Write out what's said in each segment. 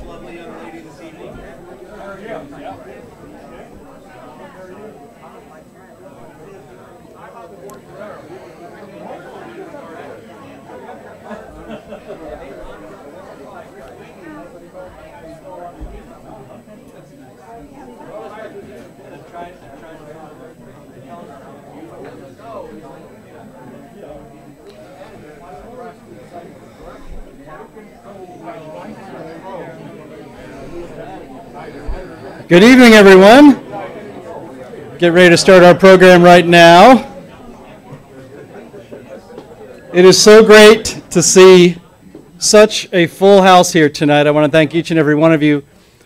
lovely young lady this evening. Good evening, everyone. Get ready to start our program right now. It is so great to see such a full house here tonight. I want to thank each and every one of you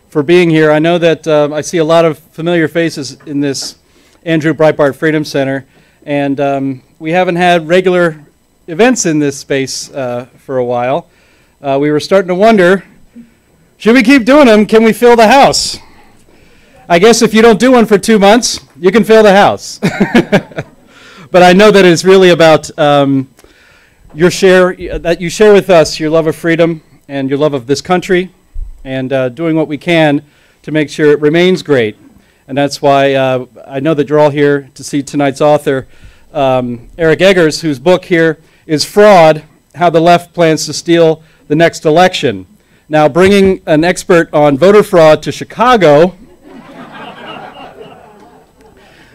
for being here. I know that I see a lot of familiar faces in this Andrew Breitbart Freedom Center, and we haven't had regular events in this space for a while. We were starting to wonder, should we keep doing them? Can we fill the house? I guess if you don't do one for 2 months, you can fill the house. But I know that it's really about your share, that you share with us your love of freedom and your love of this country, and doing what we can to make sure it remains great. And that's why I know that you're all here to see tonight's author, Eric Eggers, whose book here is Fraud, How the Left Plans to Steal the Next Election. Now, bringing an expert on voter fraud to Chicago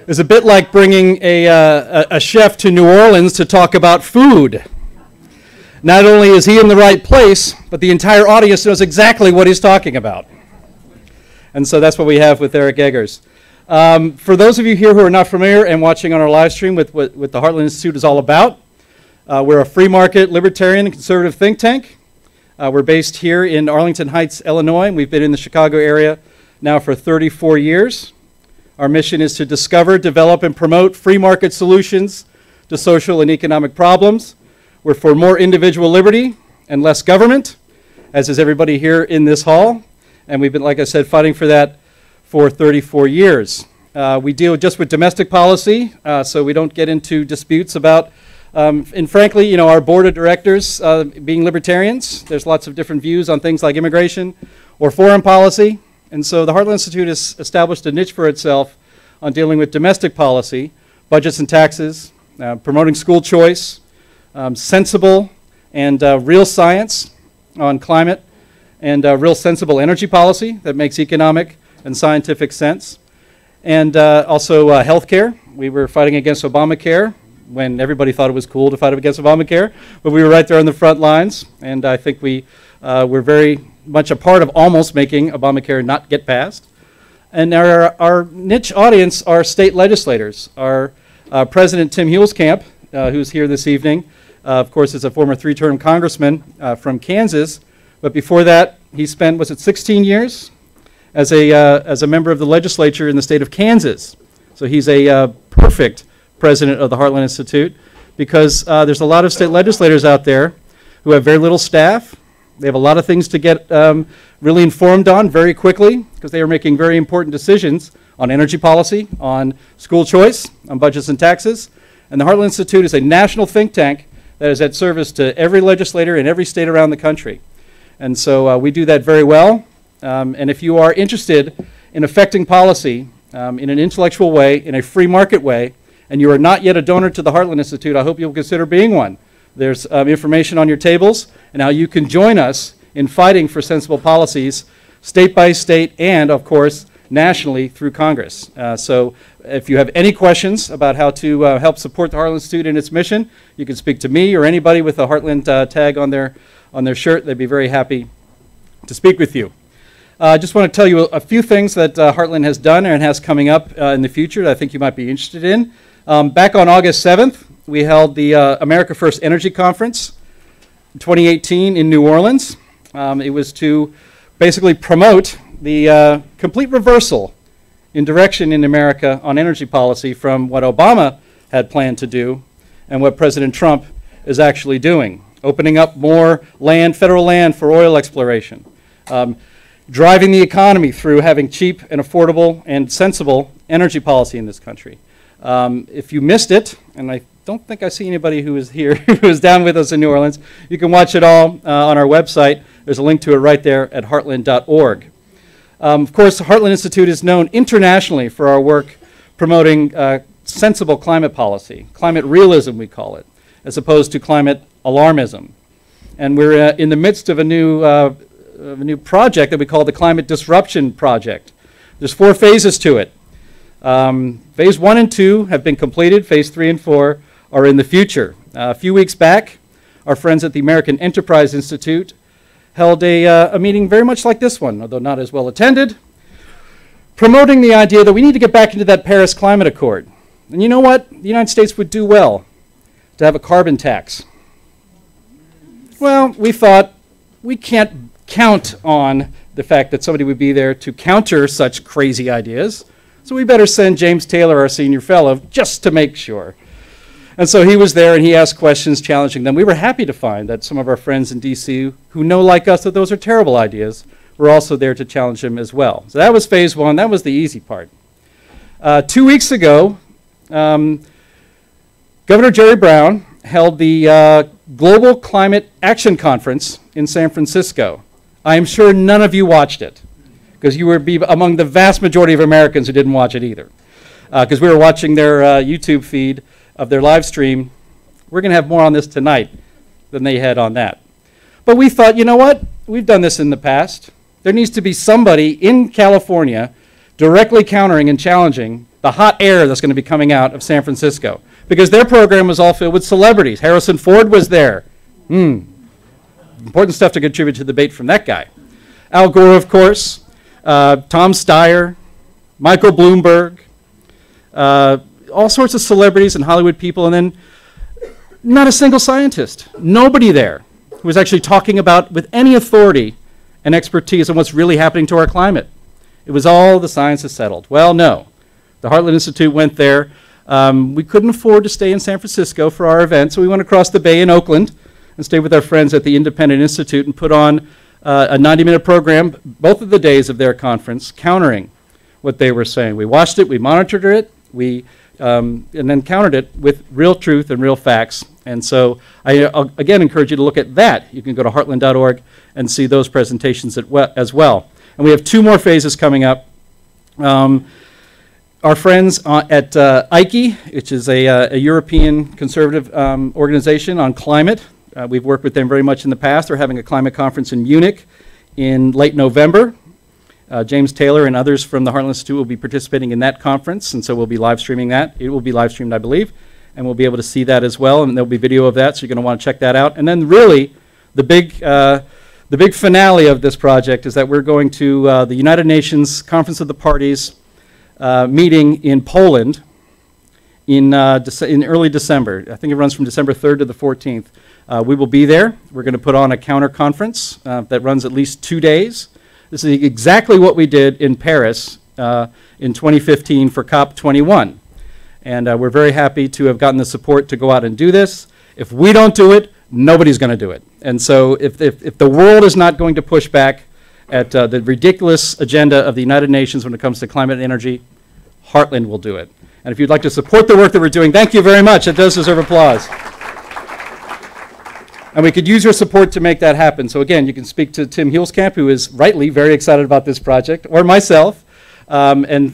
is a bit like bringing a chef to New Orleans to talk about food. Not only is he in the right place, but the entire audience knows exactly what he's talking about. And so that's what we have with Eric Eggers. For those of you here who are not familiar and watching on our live stream with what the Heartland Institute is all about, we're a free market, libertarian, and conservative think tank. We're based here in Arlington Heights, Illinois, and we've been in the Chicago area now for 34 years. Our mission is to discover, develop, and promote free market solutions to social and economic problems. We're for more individual liberty and less government, as is everybody here in this hall. And we've been, like I said, fighting for that for 34 years. We deal just with domestic policy, so we don't get into disputes about, and frankly, you know, our board of directors being libertarians, there's lots of different views on things like immigration or foreign policy. And so the Heartland Institute has established a niche for itself on dealing with domestic policy, budgets and taxes, promoting school choice, sensible and real science on climate, and real sensible energy policy that makes economic and scientific sense, and also healthcare. We were fighting against Obamacare when everybody thought it was cool to fight against Obamacare, but we were right there on the front lines, and I think we were very much a part of almost making Obamacare not get passed. And our niche audience are state legislators. Our President Tim Huelskamp, who's here this evening, of course, is a former 3-term congressman from Kansas, but before that, he spent, was it 16 years, as a member of the legislature in the state of Kansas. So he's a perfect president of the Heartland Institute, because there's a lot of state legislators out there who have very little staff. They have a lot of things to get really informed on very quickly, because they are making very important decisions on energy policy, on school choice, on budgets and taxes. And the Heartland Institute is a national think tank that is at service to every legislator in every state around the country. And so we do that very well. And if you are interested in affecting policy in an intellectual way, in a free market way, and you are not yet a donor to the Heartland Institute, I hope you'll consider being one. There's information on your tables and how you can join us in fighting for sensible policies state by state and, of course, nationally through Congress. So if you have any questions about how to help support the Heartland Institute in its mission, you can speak to me or anybody with a Heartland tag on their shirt. They'd be very happy to speak with you. I just want to tell you a few things that Heartland has done and has coming up in the future that I think you might be interested in. Back on August 7th, we held the America First Energy Conference in 2018 in New Orleans. It was to basically promote the complete reversal in direction in America on energy policy from what Obama had planned to do and what President Trump is actually doing. Opening up more land, federal land for oil exploration. Driving the economy through having cheap and affordable and sensible energy policy in this country. If you missed it, and I don't think I see anybody who is here who is down with us in New Orleans, you can watch it all on our website. There's a link to it right there at heartland.org. Of course, the Heartland Institute is known internationally for our work promoting sensible climate policy, climate realism we call it, as opposed to climate alarmism. And we're in the midst of a new project that we call the Climate Disruption Project. There's 4 phases to it. Phase 1 and 2 have been completed. Phase 3 and 4 are in the future. A few weeks back, our friends at the American Enterprise Institute held a meeting very much like this one, although not as well attended, promoting the idea that we need to get back into that Paris Climate Accord. And you know what? The United States would do well to have a carbon tax. Well, we thought we can't count on the fact that somebody would be there to counter such crazy ideas, so we better send James Taylor, our senior fellow, just to make sure. And so he was there and he asked questions challenging them. We were happy to find that some of our friends in DC who know like us that those are terrible ideas were also there to challenge him as well. So that was phase 1. That was the easy part. 2 weeks ago, Governor Jerry Brown held the Global Climate Action Conference in San Francisco. I am sure none of you watched it, because you would be among the vast majority of Americans who didn't watch it either. Because we were watching their YouTube feed of their live stream. We're going to have more on this tonight than they had on that. But we thought, you know what? We've done this in the past. There needs to be somebody in California directly countering and challenging the hot air that's going to be coming out of San Francisco. Because their program was all filled with celebrities. Harrison Ford was there. Important stuff to contribute to the debate from that guy. Al Gore, of course. Tom Steyer. Michael Bloomberg. All sorts of celebrities and Hollywood people, and then not a single scientist. Nobody there who was actually talking about with any authority and expertise on what's really happening to our climate. It was all the science is settled. Well, no. The Heartland Institute went there. We couldn't afford to stay in San Francisco for our event, so we went across the bay in Oakland and stayed with our friends at the Independent Institute and put on a 90-minute program, both of the days of their conference, countering what they were saying. We watched it, we monitored it, and then countered it with real truth and real facts. And so I'll again encourage you to look at that. You can go to heartland.org and see those presentations as well. And we have 2 more phases coming up. Our friends at IKE, which is a European conservative organization on climate, we've worked with them very much in the past. They're having a climate conference in Munich in late November. James Taylor and others from the Heartland Institute will be participating in that conference, and so we'll be live streaming that. It will be live streamed, I believe, and we'll be able to see that as well, and there'll be video of that, so you're going to want to check that out. And then really, the big finale of this project is that we're going to the United Nations Conference of the Parties meeting in Poland in early December. I think it runs from December 3rd to the 14th. We will be there. We're going to put on a counter conference that runs at least 2 days. This is exactly what we did in Paris in 2015 for COP21. And we're very happy to have gotten the support to go out and do this. If we don't do it, nobody's going to do it. And so if the world is not going to push back at the ridiculous agenda of the United Nations when it comes to climate and energy, Heartland will do it. And if you'd like to support the work that we're doing, thank you very much. It does deserve applause. And we could use your support to make that happen. So again, you can speak to Tim Huelskamp, who is rightly very excited about this project, or myself, and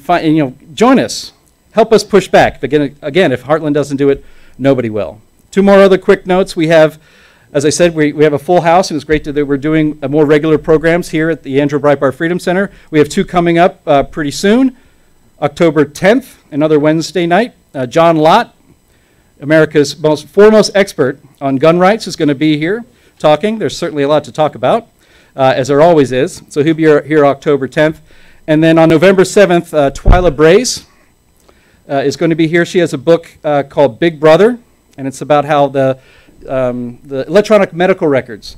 join us. Help us push back. Again, if Heartland doesn't do it, nobody will. 2 more other quick notes. We have, as I said, we have a full house, and it's great that we're doing more regular programs here at the Andrew Breitbart Freedom Center. We have 2 coming up pretty soon. October 10th, another Wednesday night. John Lott, America's foremost expert on gun rights, is going to be here talking. There's certainly a lot to talk about, as there always is. So he'll be here October 10th. And then on November 7th, Twyla Braze is going to be here. She has a book called Big Brother, and it's about how the electronic medical records,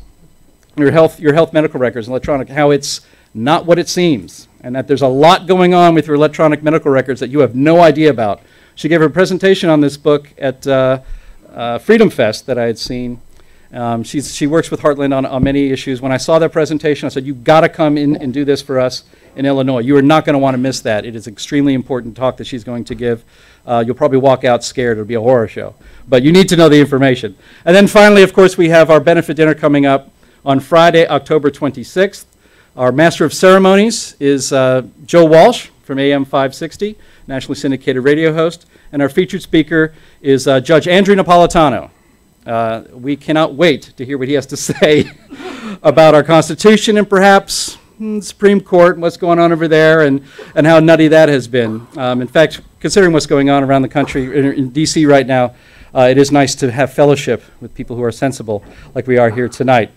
your health medical records, how it's not what it seems, and that there's a lot going on with your electronic medical records that you have no idea about. She gave her presentation on this book at Freedom Fest that I had seen. She works with Heartland on many issues. When I saw that presentation, I said, you've got to come in and do this for us in Illinois. You are not going to want to miss that. It is an extremely important talk that she's going to give. You'll probably walk out scared. It'll be a horror show. But you need to know the information. And then finally, of course, we have our benefit dinner coming up on Friday, October 26th. Our Master of Ceremonies is Joe Walsh from AM 560, nationally syndicated radio host, and our featured speaker is Judge Andrew Napolitano. We cannot wait to hear what he has to say about our Constitution and perhaps the Supreme Court and what's going on over there and how nutty that has been. In fact, considering what's going on around the country, in D.C. right now, it is nice to have fellowship with people who are sensible like we are here tonight.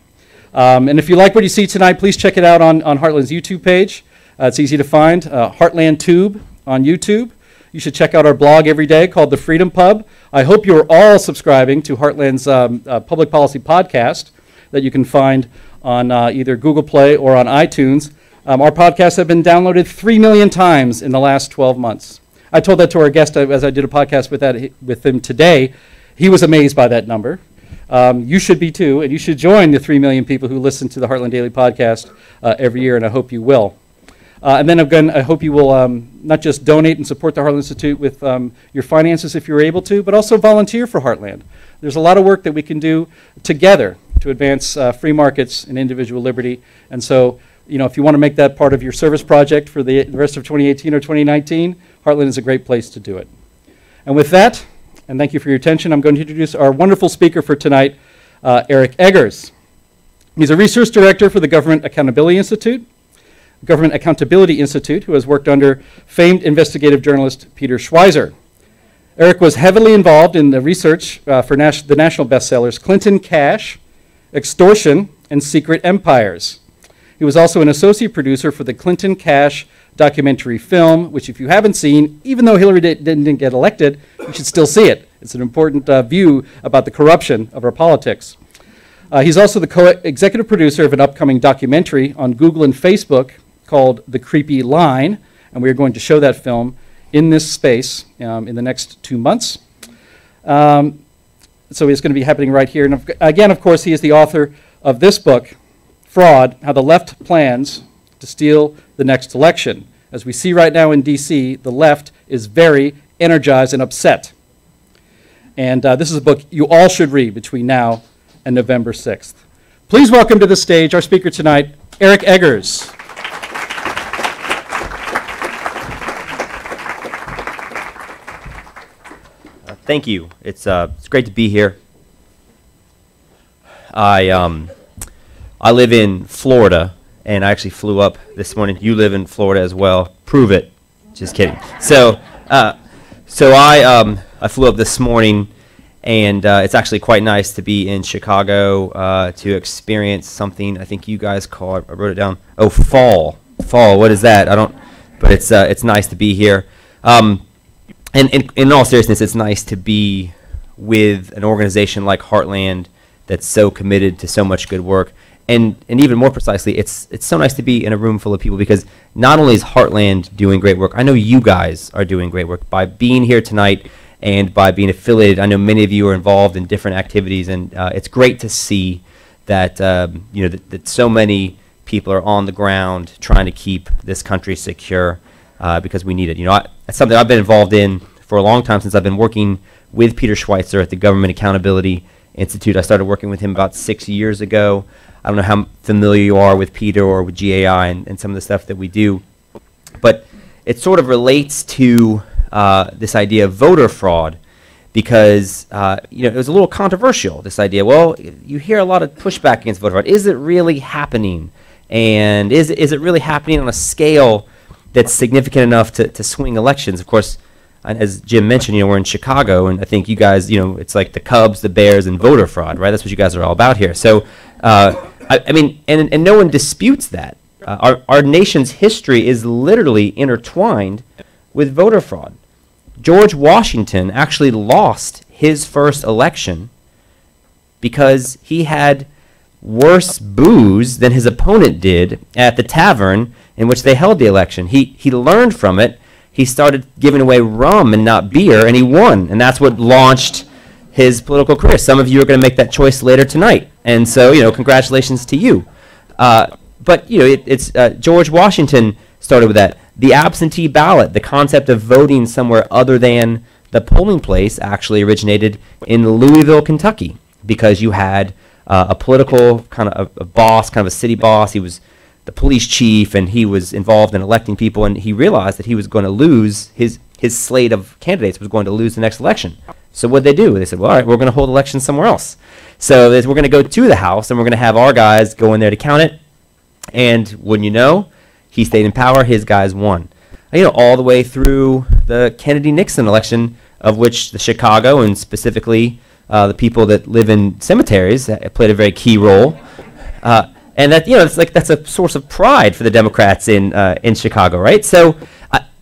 And if you like what you see tonight, please check it out on Heartland's YouTube page. It's easy to find, Heartland Tube on YouTube. You should check out our blog every day called The Freedom Pub. I hope you're all subscribing to Heartland's public policy podcast that you can find on either Google Play or on iTunes. Our podcasts have been downloaded 3 million times in the last 12 months. I told that to our guest as I did a podcast with him today. He was amazed by that number. You should be too, and you should join the 3 million people who listen to the Heartland Daily podcast every year, and I hope you will. And then again, I hope you will not just donate and support the Heartland Institute with your finances if you're able to, but also volunteer for Heartland. There's a lot of work that we can do together to advance free markets and individual liberty. And so, you know, if you want to make that part of your service project for the rest of 2018 or 2019, Heartland is a great place to do it. And with that, and thank you for your attention, I'm going to introduce our wonderful speaker for tonight, Eric Eggers. He's a research director for the Government Accountability Institute, who has worked under famed investigative journalist Peter Schweizer. Eric was heavily involved in the research for the national bestsellers Clinton Cash, Extortion, and Secret Empires. He was also an associate producer for the Clinton Cash documentary film, which if you haven't seen, even though Hillary didn't get elected, you should still see it. It's an important view about the corruption of our politics. He's also the co-executive producer of an upcoming documentary on Google and Facebook called The Creepy Line, and we are going to show that film in this space in the next 2 months. So it's going to be happening right here. And again, of course, he is the author of this book, Fraud, How the Left Plans to Steal the Next Election. As we see right now in D.C., the left is very energized and upset. And this is a book you all should read between now and November 6th. Please welcome to the stage our speaker tonight, Eric Eggers. Thank you. It's great to be here. I live in Florida, and I actually flew up this morning. You live in Florida as well. Prove it. Just kidding. So I flew up this morning, and it's actually quite nice to be in Chicago to experience something. I think you guys call it. I wrote it down. Oh, fall. Fall. What is that? I don't. But it's nice to be here. And in all seriousness, it's nice to be with an organization like Heartland that's so committed to so much good work. And even more precisely, it's so nice to be in a room full of people because not only is Heartland doing great work, I know you guys are doing great work. By being here tonight and by being affiliated, I know many of you are involved in different activities, and it's great to see that, that so many people are on the ground trying to keep this country secure. Because we need it. It's something I've been involved in for a long time since I've been working with Peter Schweizer at the Government Accountability Institute. I started working with him about 6 years ago. I don't know how familiar you are with Peter or with GAI and some of the stuff that we do, but it sort of relates to this idea of voter fraud because it was a little controversial, this idea. Well, you hear a lot of pushback against voter fraud. Is it really happening? And is it really happening on a scale that's significant enough to swing elections? Of course, as Jim mentioned, we're in Chicago, and I think you guys, it's like the Cubs, the Bears, and voter fraud, right? That's what you guys are all about here. So, and no one disputes that. Our nation's history is literally intertwined with voter fraud. George Washington actually lost his first election because he had worse booze than his opponent did at the tavern in which they held the election. He learned from it. He started giving away rum and not beer, and he won. And that's what launched his political career. Some of you are going to make that choice later tonight. And so, congratulations to you. But it's George Washington started with that. The absentee ballot, the concept of voting somewhere other than the polling place, actually originated in Louisville, Kentucky, because you had a political kind of a boss, kind of a city boss. He was the police chief, and he was involved in electing people, and he realized that he was going to lose his slate of candidates was going to lose the next election. So what did they do? They said, well, all right, we're going to hold elections somewhere else. So we're going to go to the House, and we're going to have our guys go in there to count it. And wouldn't you know, he stayed in power, his guys won. You know, all the way through the Kennedy-Nixon election, of which the Chicago, and specifically the people that live in cemeteries, played a very key role. And that, you know, it's like that's a source of pride for the Democrats in Chicago, right? So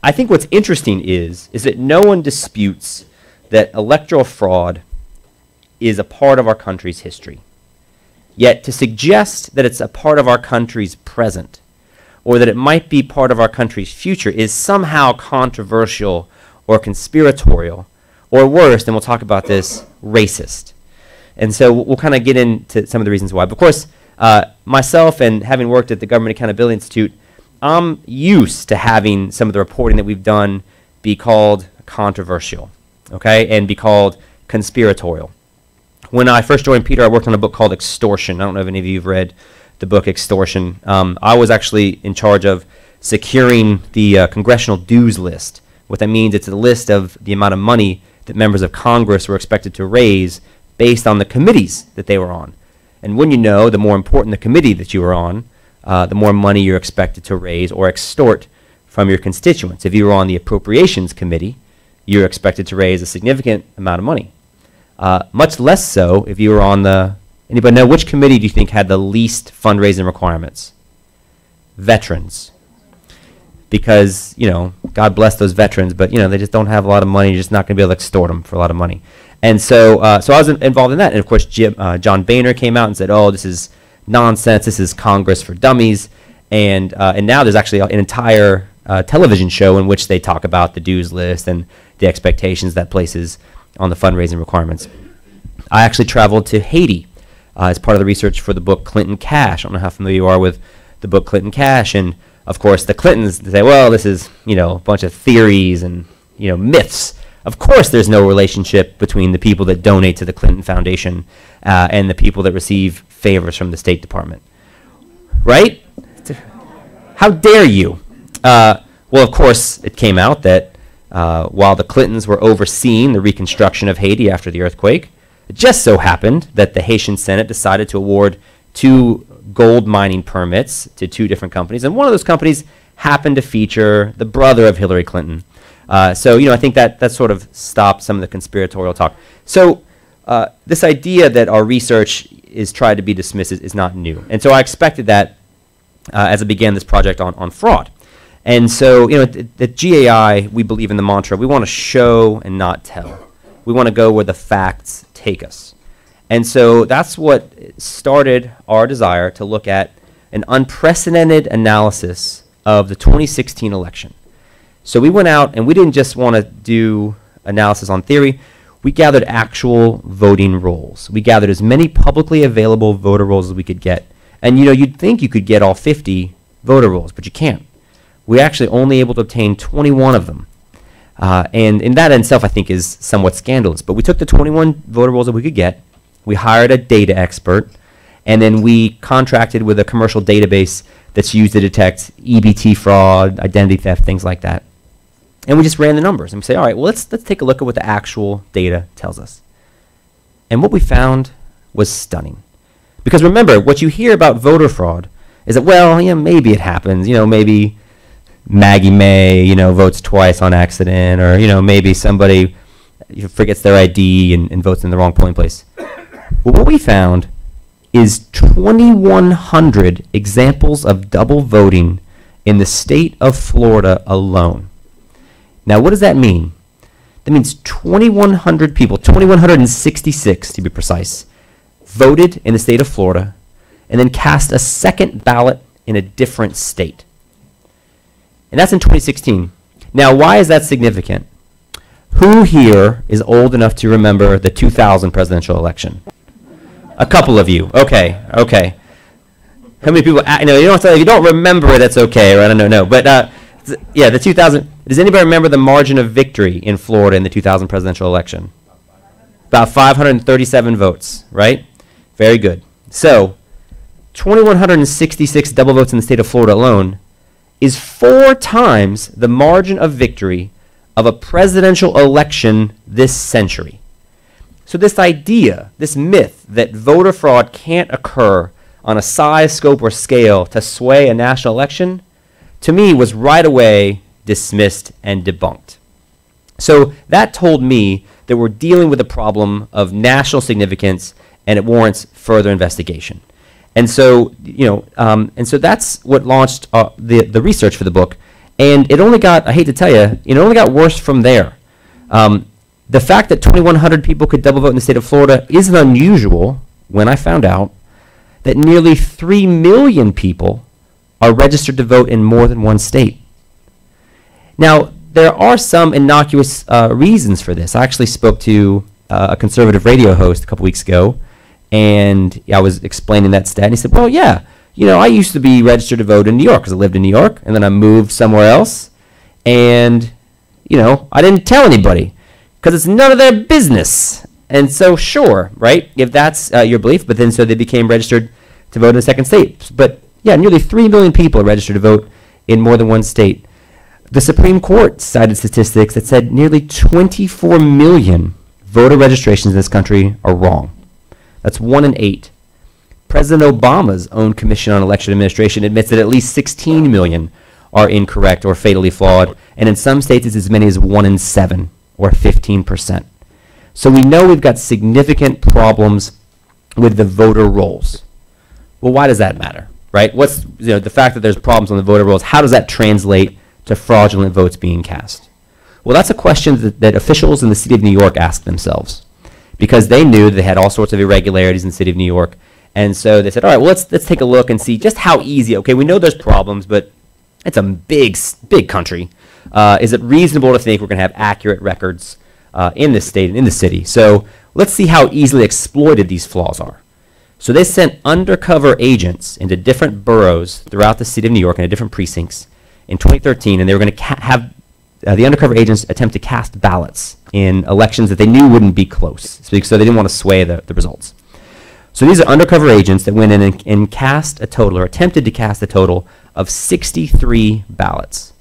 I think what's interesting is that no one disputes that electoral fraud is a part of our country's history. Yet to suggest that it's a part of our country's present, or that it might be part of our country's future, is somehow controversial or conspiratorial, or worse, and we'll talk about this, racist. And so we'll kind of get into some of the reasons why. But of course, myself, and having worked at the Government Accountability Institute, I'm used to having some of the reporting that we've done be called controversial, okay, and be called conspiratorial. When I first joined Peter, I worked on a book called Extortion. I don't know if any of you have read the book Extortion. I was actually in charge of securing the congressional dues list. What that means, it's a list of the amount of money that members of Congress were expected to raise based on the committees that they were on. And when you know, the more important the committee that you were on, the more money you're expected to raise or extort from your constituents. If you were on the Appropriations Committee, you're expected to raise a significant amount of money. Much less so if you were on the, anybody know which committee do you think had the least fundraising requirements? Veterans. Because, you know, God bless those veterans, but, you know, they just don't have a lot of money. You're just not going to be able to extort them for a lot of money. And so so I was involved in that. And, of course, John Boehner came out and said, oh, this is nonsense. This is Congress for dummies. And now there's actually an entire television show in which they talk about the dues list and the expectations that places on the fundraising requirements. I actually traveled to Haiti as part of the research for the book Clinton Cash. I don't know how familiar you are with the book Clinton Cash. And, of course, the Clintons say, well, this is, you know, a bunch of theories and, you know, myths. Of course there's no relationship between the people that donate to the Clinton Foundation and the people that receive favors from the State Department. Right? How dare you? Well, of course, it came out that while the Clintons were overseeing the reconstruction of Haiti after the earthquake, it just so happened that the Haitian Senate decided to award 2 gold mining permits to 2 different companies, and one of those companies happened to feature the brother of Hillary Clinton. So, you know, I think that sort of stopped some of the conspiratorial talk. So this idea that our research is tried to be dismissed is not new. And so I expected that as I began this project on fraud. And so, you know, at GAI, we believe in the mantra, we want to show and not tell. We want to go where the facts take us. And so that's what started our desire to look at an unprecedented analysis of the 2016 election. So we went out and we didn't just want to do analysis on theory. We gathered actual voting rolls. We gathered as many publicly available voter rolls as we could get. And, you know, you'd think you could get all 50 voter rolls, but you can't. We're actually only able to obtain 21 of them. And in that in itself, I think, is somewhat scandalous. But we took the 21 voter rolls that we could get. We hired a data expert, and then we contracted with a commercial database that's used to detect EBT fraud, identity theft, things like that. And we just ran the numbers, and we say, all right, well, let's take a look at what the actual data tells us. And what we found was stunning. Because remember, what you hear about voter fraud is that, well, yeah, maybe it happens. You know, maybe Maggie May, you know, votes twice on accident, or, you know, maybe somebody forgets their ID and votes in the wrong polling place. Well, what we found is 2,100 examples of double voting in the state of Florida alone. Now, what does that mean? That means 2,100 people, 2,166 to be precise, voted in the state of Florida and then cast a second ballot in a different state. And that's in 2016. Now, why is that significant? Who here is old enough to remember the 2000 presidential election? A couple of you. Okay, okay. How many people? You know, you don't have to, if you don't remember it, that's okay, right? I don't know. But yeah, the 2000. Does anybody remember the margin of victory in Florida in the 2000 presidential election? About 537 votes, right? Very good. So 2,166 double votes in the state of Florida alone is 4 times the margin of victory of a presidential election this century. So this idea, this myth that voter fraud can't occur on a size, scope, or scale to sway a national election, to me was right away dismissed and debunked. So that told me that we're dealing with a problem of national significance and it warrants further investigation. And so, and so that's what launched the research for the book. And it only got, I hate to tell you, it only got worse from there. The fact that 2,100 people could double vote in the state of Florida isn't unusual when I found out that nearly 3 million people are registered to vote in more than one state. Now, there are some innocuous reasons for this. I actually spoke to a conservative radio host a couple weeks ago, and I was explaining that stat, and he said, well, yeah, I used to be registered to vote in New York because I lived in New York, and then I moved somewhere else, and, I didn't tell anybody because it's none of their business. And so, sure, right, if that's your belief, but then so they became registered to vote in a second state. But, yeah, nearly 3 million people are registered to vote in more than one state. The Supreme Court cited statistics that said nearly 24 million voter registrations in this country are wrong. That's 1 in 8. President Obama's own Commission on Election Administration admits that at least 16 million are incorrect or fatally flawed, and in some states it's as many as 1 in 7, or 15%. So we know we've got significant problems with the voter rolls. Well, why does that matter, right? What's the fact that there's problems on the voter rolls, how does that translate to fraudulent votes being cast? Well, that's a question that officials in the city of New York asked themselves, because they knew that they had all sorts of irregularities in the city of New York. And so they said, all right, well, let's take a look and see just how easy. Okay, we know there's problems, but it's a big country. Is it reasonable to think we're going to have accurate records in this state and in the city? So let's see how easily exploited these flaws are. So they sent undercover agents into different boroughs throughout the city of New York and different precincts in 2013, and they were going to have the undercover agents attempt to cast ballots in elections that they knew wouldn't be close, so they didn't want to sway the results. So these are undercover agents that went in and cast a total, or attempted to cast a total, of 63 ballots.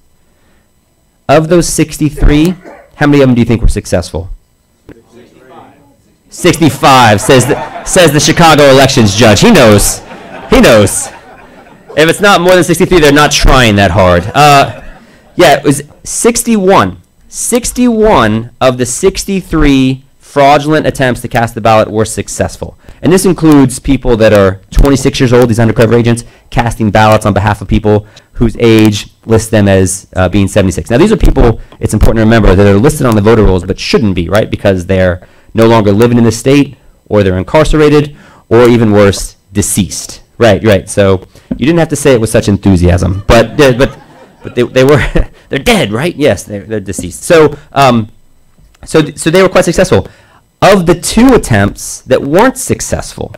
Of those 63, how many of them do you think were successful? 65, says the Chicago elections judge. He knows. If it's not more than 63, they're not trying that hard. Yeah, it was 61. 61 of the 63 fraudulent attempts to cast the ballot were successful. And this includes people that are 26 years old, these undercover agents, casting ballots on behalf of people whose age lists them as being 76. Now, these are people, it's important to remember, that are listed on the voter rolls but shouldn't be, right? Because they're no longer living in the state, or they're incarcerated, or even worse, deceased. Right. So you didn't have to say it with such enthusiasm, but they were they're dead, right? Yes, they're deceased. So so they were quite successful. Of the 2 attempts that weren't successful,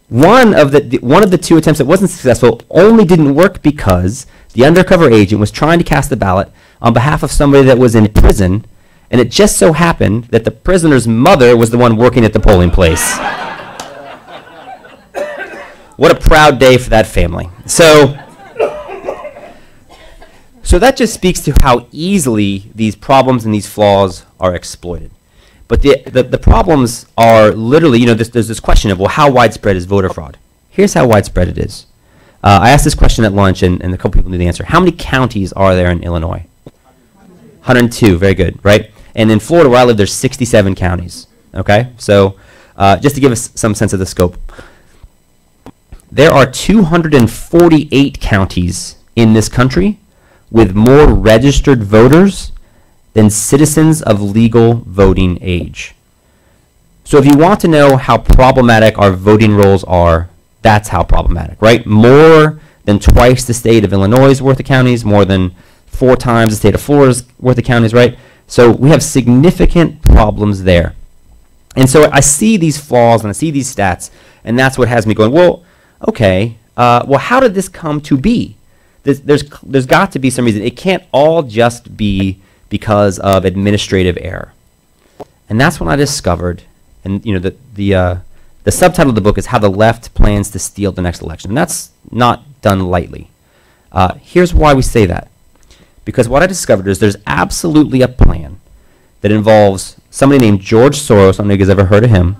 one of the 2 attempts that wasn't successful only didn't work because the undercover agent was trying to cast a ballot on behalf of somebody that was in prison, and it just so happened that the prisoner's mother was the one working at the polling place. What a proud day for that family. So that just speaks to how easily these problems and these flaws are exploited. But the problems are literally, there's this question of, well, how widespread is voter fraud? Here's how widespread it is. I asked this question at lunch, and a couple people knew the answer. How many counties are there in Illinois? 102, very good, right? And in Florida, where I live, there's 67 counties, okay? So just to give us some sense of the scope. There are 248 counties in this country with more registered voters than citizens of legal voting age. So if you want to know how problematic our voting rolls are, that's how problematic, right? More than twice the state of Illinois' worth of counties, more than 4 times the state of Florida's worth of counties, right? So we have significant problems there. And so I see these flaws and I see these stats, and that's what has me going, well, okay, well, how did this come to be? There's got to be some reason. It can't all just be because of administrative error. And that's when I discovered, and the The subtitle of the book is How the Left Plans to Steal the Next Election. And that's not done lightly. Here's why we say that. Because what I discovered is there's absolutely a plan that involves somebody named George Soros. I don't know if you guys ever heard of him.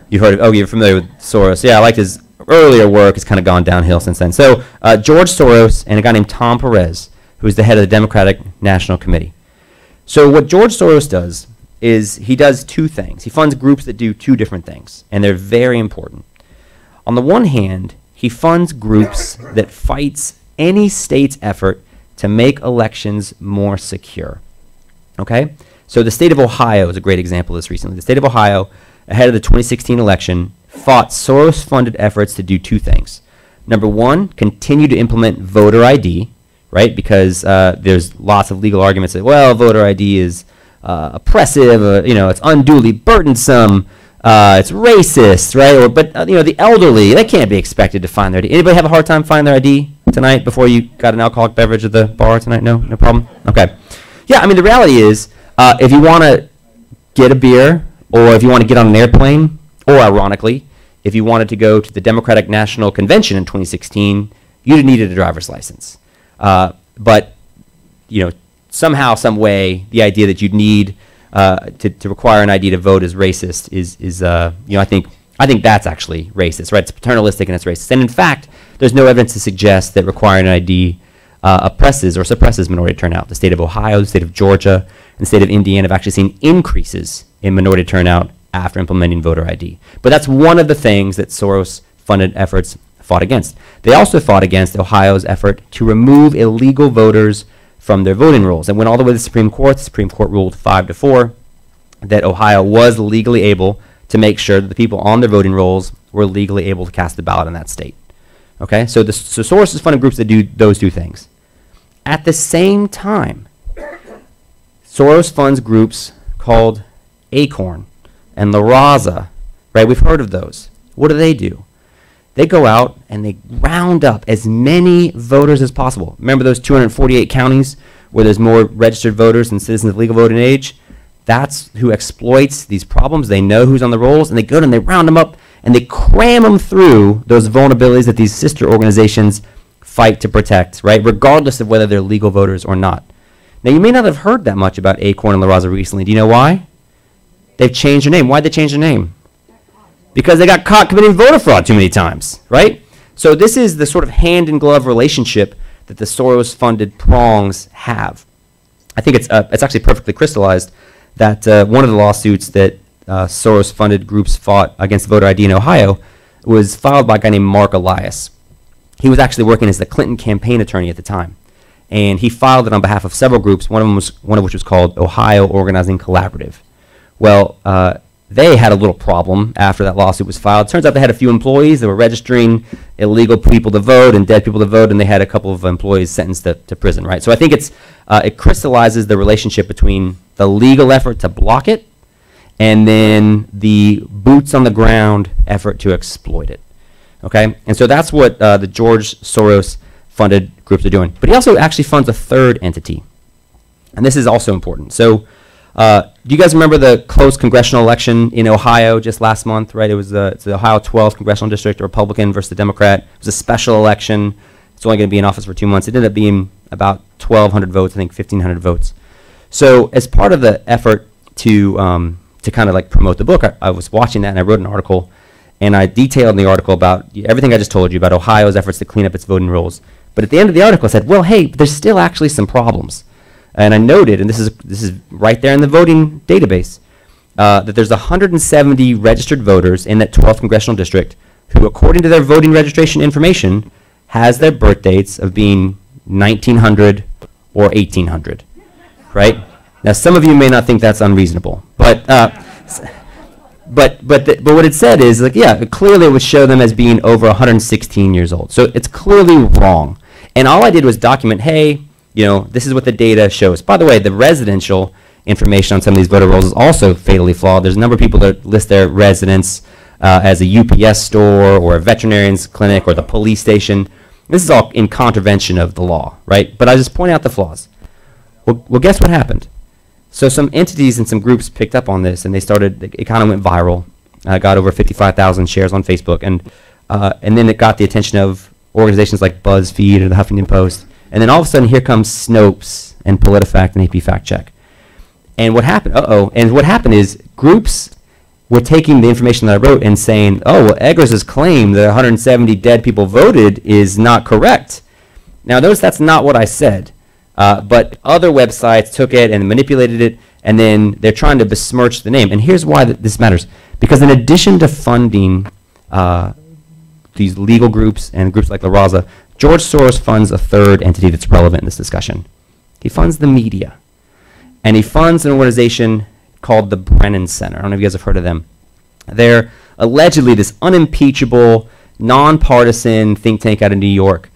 You've heard of, oh, you're familiar with Soros. Yeah, I liked his earlier work. It's kind of gone downhill since then. So George Soros and a guy named Tom Perez, who is the head of the Democratic National Committee. So what George Soros does is he does two things. He funds groups that do two different things, and they're very important. On the one hand, he funds groups that fights any state's effort to make elections more secure. Okay? So the state of Ohio is a great example of this recently. The state of Ohio, ahead of the 2016 election, fought Soros-funded efforts to do two things. Number one, continue to implement voter ID, right? Because there's lots of legal arguments that, well, voter ID is oppressive, it's unduly burdensome, it's racist, right? But the elderly, they can't be expected to find their ID. Anybody have a hard time finding their ID tonight before you got an alcoholic beverage at the bar tonight? No problem? Okay. Yeah, I mean, the reality is, if you want to get a beer, or if you want to get on an airplane, or ironically, if you wanted to go to the Democratic National Convention in 2016, you'd needed a driver's license. But somehow, some way, the idea that you'd need to require an ID to vote is racist I think that's actually racist, right? It's paternalistic and it's racist. And in fact, there's no evidence to suggest that requiring an ID oppresses or suppresses minority turnout. The state of Ohio, the state of Georgia, and the state of Indiana have actually seen increases in minority turnout after implementing voter ID. But that's one of the things that Soros-funded efforts fought against. They also fought against Ohio's effort to remove illegal voters from their voting rolls. And went all the way to the Supreme Court. The Supreme Court ruled 5-4 that Ohio was legally able to make sure that the people on their voting rolls were legally able to cast the ballot in that state. Okay, so Soros is funding groups that do those two things. At the same time, Soros funds groups called Acorn and La Raza, right? We've heard of those. What do? They go out and they round up as many voters as possible. Remember those 248 counties where there's more registered voters than citizens of legal voting age? That's who exploits these problems. They know who's on the rolls, and they go and they round them up, and they cram them through those vulnerabilities that these sister organizations fight to protect, right? Regardless of whether they're legal voters or not. Now, you may not have heard that much about Acorn and La Raza recently. Do you know why? They've changed their name. Why'd they change their name? Because they got caught committing voter fraud too many times, right? So this is the sort of hand-in-glove relationship that the Soros-funded prongs have. I think it's actually perfectly crystallized that one of the lawsuits that Soros-funded groups fought against voter ID in Ohio was filed by a guy named Mark Elias. He was actually working as the Clinton campaign attorney at the time, and he filed it on behalf of several groups. One of which was called Ohio Organizing Collaborative. Well, they had a little problem after that lawsuit was filed. Turns out they had a few employees that were registering illegal people to vote and dead people to vote, and they had a couple of employees sentenced to prison, right? So I think it crystallizes the relationship between the legal effort to block it and then the boots on the ground effort to exploit it, okay? And so that's what the George Soros funded groups are doing. But he also actually funds a third entity, and this is also important. So do you guys remember the close congressional election in Ohio just last month, right? It's the Ohio 12th congressional district, a Republican versus a Democrat. It was a special election. It's only going to be in office for 2 months. It ended up being about 1,200 votes, I think 1,500 votes. So as part of the effort to kind of like promote the book, I was watching that and I wrote an article, and I detailed in the article about everything I just told you about Ohio's efforts to clean up its voting rolls. But at the end of the article, I said, well, hey, there's still actually some problems. And I noted, and this is right there in the voting database, that there's 170 registered voters in that 12th congressional district who, according to their voting registration information, has their birth dates of being 1900 or 1800, right? Now, some of you may not think that's unreasonable, but what it said is, like, yeah, clearly it would show them as being over 116 years old. So it's clearly wrong. And all I did was document, hey, this is what the data shows. By the way, the residential information on some of these voter rolls is also fatally flawed. There's a number of people that list their residence as a UPS store or a veterinarian's clinic or the police station. This is all in contravention of the law, right? But I just point out the flaws. Well, guess what happened? So some entities and some groups picked up on this, and it kind of went viral. got over 55,000 shares on Facebook, and then it got the attention of organizations like BuzzFeed or the Huffington Post. And then all of a sudden, here comes Snopes and PolitiFact and AP Fact Check. And what happened? And what happened is groups were taking the information that I wrote and saying, oh, well, Eggers' claim that 170 dead people voted is not correct. Now, notice that's not what I said. But other websites took it and manipulated it, and then they're trying to besmirch the name. And here's why this matters. Because in addition to funding these legal groups and groups like La Raza, George Soros funds a third entity that's relevant in this discussion. He funds the media. And he funds an organization called the Brennan Center. I don't know if you guys have heard of them. They're allegedly this unimpeachable, nonpartisan think tank out of New York.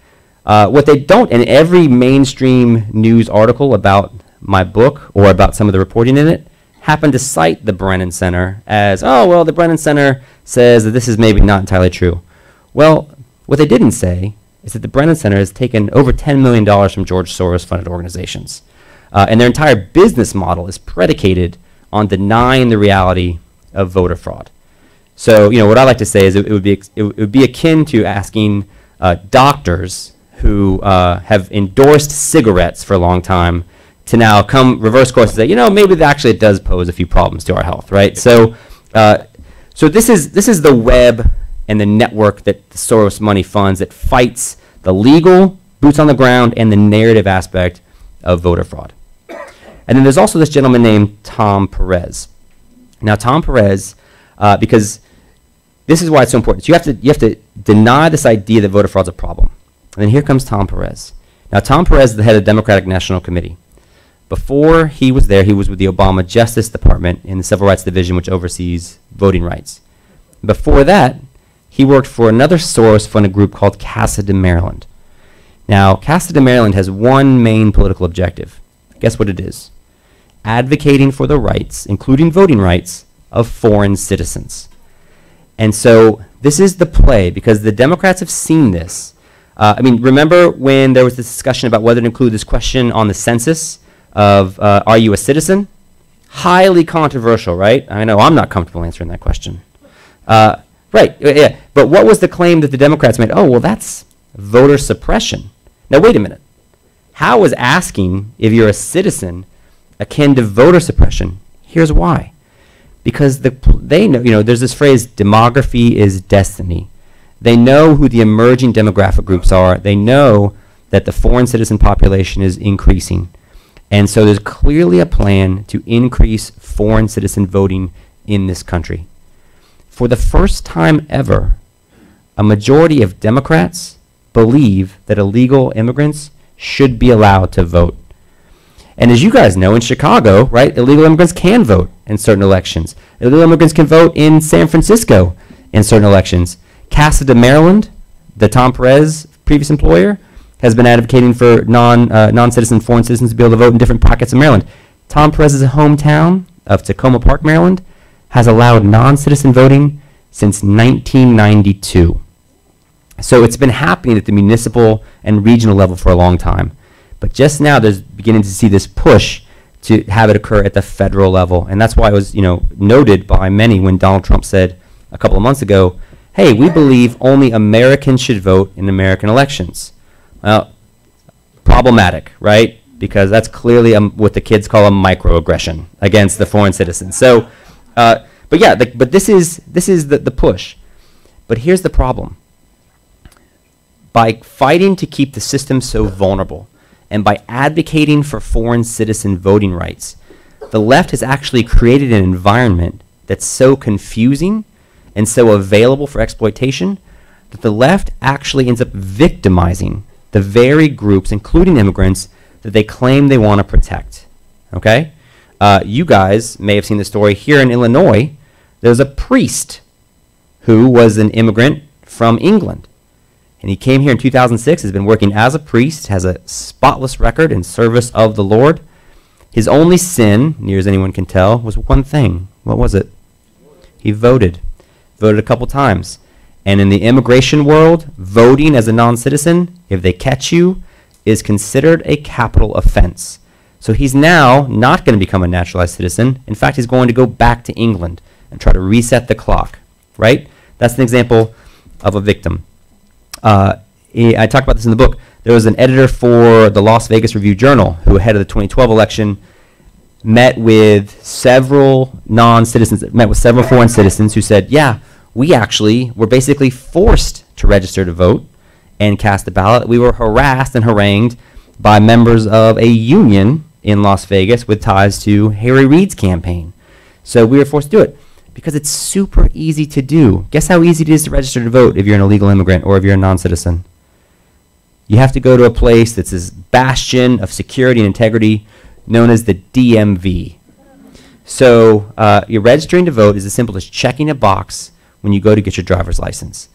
What they don't, in every mainstream news article about my book or about some of the reporting in it, happen to cite the Brennan Center as, oh, well, the Brennan Center says that this is maybe not entirely true. Well, what they didn't say is that the Brennan Center has taken over $10 million from George Soros-funded organizations. And their entire business model is predicated on denying the reality of voter fraud. So, what I like to say is it would be akin to asking doctors who have endorsed cigarettes for a long time to now come reverse course and say, maybe actually it does pose a few problems to our health, right? So, so this is the web and the network that the Soros money funds that fights the legal, boots on the ground, and the narrative aspect of voter fraud. And then there's also this gentleman named Tom Perez. Now, Tom Perez, because this is why it's so important. So you have to deny this idea that voter fraud's a problem. And then here comes Tom Perez. Now, Tom Perez is the head of the Democratic National Committee. Before he was there, he was with the Obama Justice Department in the Civil Rights Division, which oversees voting rights. Before that, he worked for another Soros-funded group called Casa de Maryland. Now, Casa de Maryland has one main political objective. Guess what it is? Advocating for the rights, including voting rights, of foreign citizens. And so this is the play, because the Democrats have seen this. Remember when there was this discussion about whether to include this question on the census of, are you a citizen? Highly controversial, right? I know I'm not comfortable answering that question. Right, yeah. But what was the claim that the Democrats made? Oh, well, that's voter suppression. Now, wait a minute. How is asking if you're a citizen akin to voter suppression? Here's why. Because they know, there's this phrase, demography is destiny. They know who the emerging demographic groups are. They know that the foreign citizen population is increasing. And so there's clearly a plan to increase foreign citizen voting in this country. For the first time ever, a majority of Democrats believe that illegal immigrants should be allowed to vote. And as you guys know, in Chicago, right, illegal immigrants can vote in certain elections. Illegal immigrants can vote in San Francisco in certain elections. Casa de Maryland, the Tom Perez previous employer, has been advocating for non-citizen foreign citizens to be able to vote in different pockets of Maryland. Tom Perez's hometown of Tacoma Park, Maryland, has allowed non-citizen voting since 1992. So it's been happening at the municipal and regional level for a long time. But just now there's beginning to see this push to have it occur at the federal level. And that's why it was noted by many when Donald Trump said a couple of months ago, hey, we believe only Americans should vote in American elections. Well, problematic, right? Because that's clearly what the kids call a microaggression against the foreign citizens. So, but this is the push. But here's the problem. By fighting to keep the system so vulnerable, and by advocating for foreign citizen voting rights, the left has actually created an environment that's so confusing and so available for exploitation that the left actually ends up victimizing the very groups, including immigrants, that they claim they want to protect. Okay? You guys may have seen the story here in Illinois. There's a priest who was an immigrant from England. And he came here in 2006, has been working as a priest, has a spotless record in service of the Lord. His only sin, near as anyone can tell, was one thing. What was it? He voted. Voted a couple times. And in the immigration world, voting as a non-citizen, if they catch you, is considered a capital offense. So he's now not going to become a naturalized citizen. In fact, he's going to go back to England and try to reset the clock, right? That's an example of a victim. I talk about this in the book. There was an editor for the Las Vegas Review-Journal who, ahead of the 2012 election, met with several non-citizens, met with several foreign citizens who said, yeah, we actually were basically forced to register to vote and cast a ballot. We were harassed and harangued by members of a union in Las Vegas with ties to Harry Reid's campaign. So we were forced to do it because it's super easy to do. Guess how easy it is to register to vote if you're an illegal immigrant or if you're a non-citizen? You have to go to a place that's this bastion of security and integrity known as the DMV. So you're registering to vote is as simple as checking a box when you go to get your driver's license.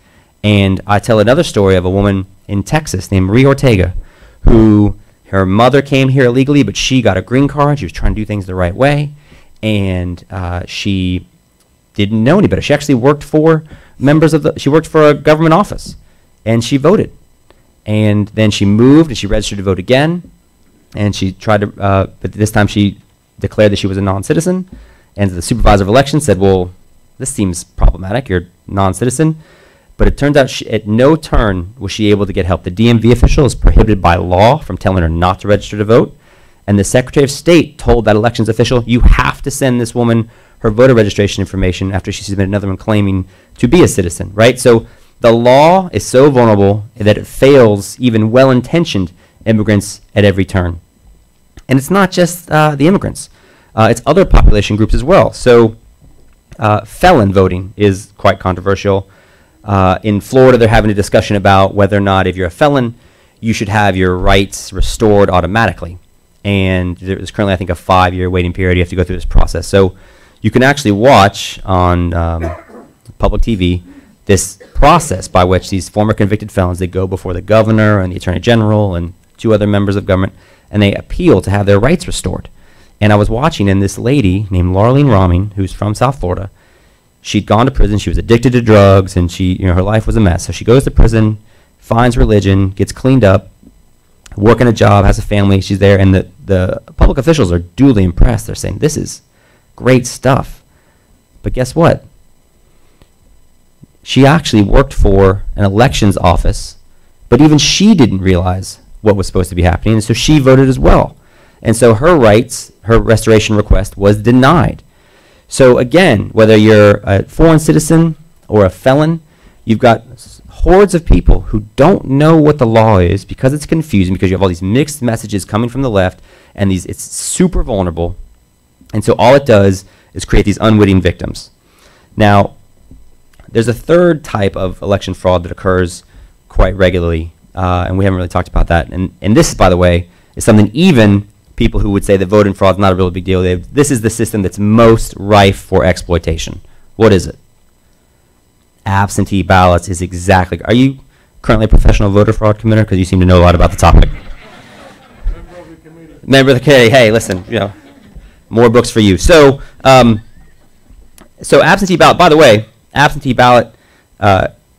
And I tell another story of a woman in Texas named Marie Ortega, who her mother came here illegally, but she got a green card. She was trying to do things the right way, and she didn't know any better. She actually worked for she worked for a government office, and she voted. And then she moved, and she registered to vote again, and she tried to, but this time she declared that she was a non-citizen, and the supervisor of elections said, well, this seems problematic, you're a non-citizen. But it turns out at no turn was she able to get help. The DMV official is prohibited by law from telling her not to register to vote. And the Secretary of State told that elections official, you have to send this woman her voter registration information after she submitted another one claiming to be a citizen, right? So the law is so vulnerable that it fails even well-intentioned immigrants at every turn. And it's not just the immigrants. It's other population groups as well. So felon voting is quite controversial. In Florida, they're having a discussion about whether or not if you're a felon, you should have your rights restored automatically. And there's currently, I think, a 5-year waiting period. You have to go through this process. So you can actually watch on public TV this process by which these former convicted felons, they go before the governor and the attorney general and 2 other members of government, and they appeal to have their rights restored. And I was watching, and this lady named Laurleen Rahming, who's from South Florida, she'd gone to prison. She was addicted to drugs, and her life was a mess. So she goes to prison, finds religion, gets cleaned up, working a job, has a family. She's there, and the public officials are duly impressed. They're saying, this is great stuff. But guess what? She actually worked for an elections office, but even she didn't realize what was supposed to be happening, and so she voted as well. And so her rights, her restoration request was denied. So again, whether you're a foreign citizen or a felon, you've got hordes of people who don't know what the law is because it's confusing, because you have all these mixed messages coming from the left, and it's super vulnerable. And so all it does is create these unwitting victims. Now, there's a third type of election fraud that occurs quite regularly, and we haven't really talked about that. And this, by the way, is something even people who would say that voting fraud is not a real big deal, this is the system that's most rife for exploitation. What is it? Absentee ballots is exactly. Are you currently a professional voter fraud committer? Because you seem to know a lot about the topic. Member of the committee. Member of the committee. Hey, listen, more books for you. So, so absentee ballot. By the way, absentee ballot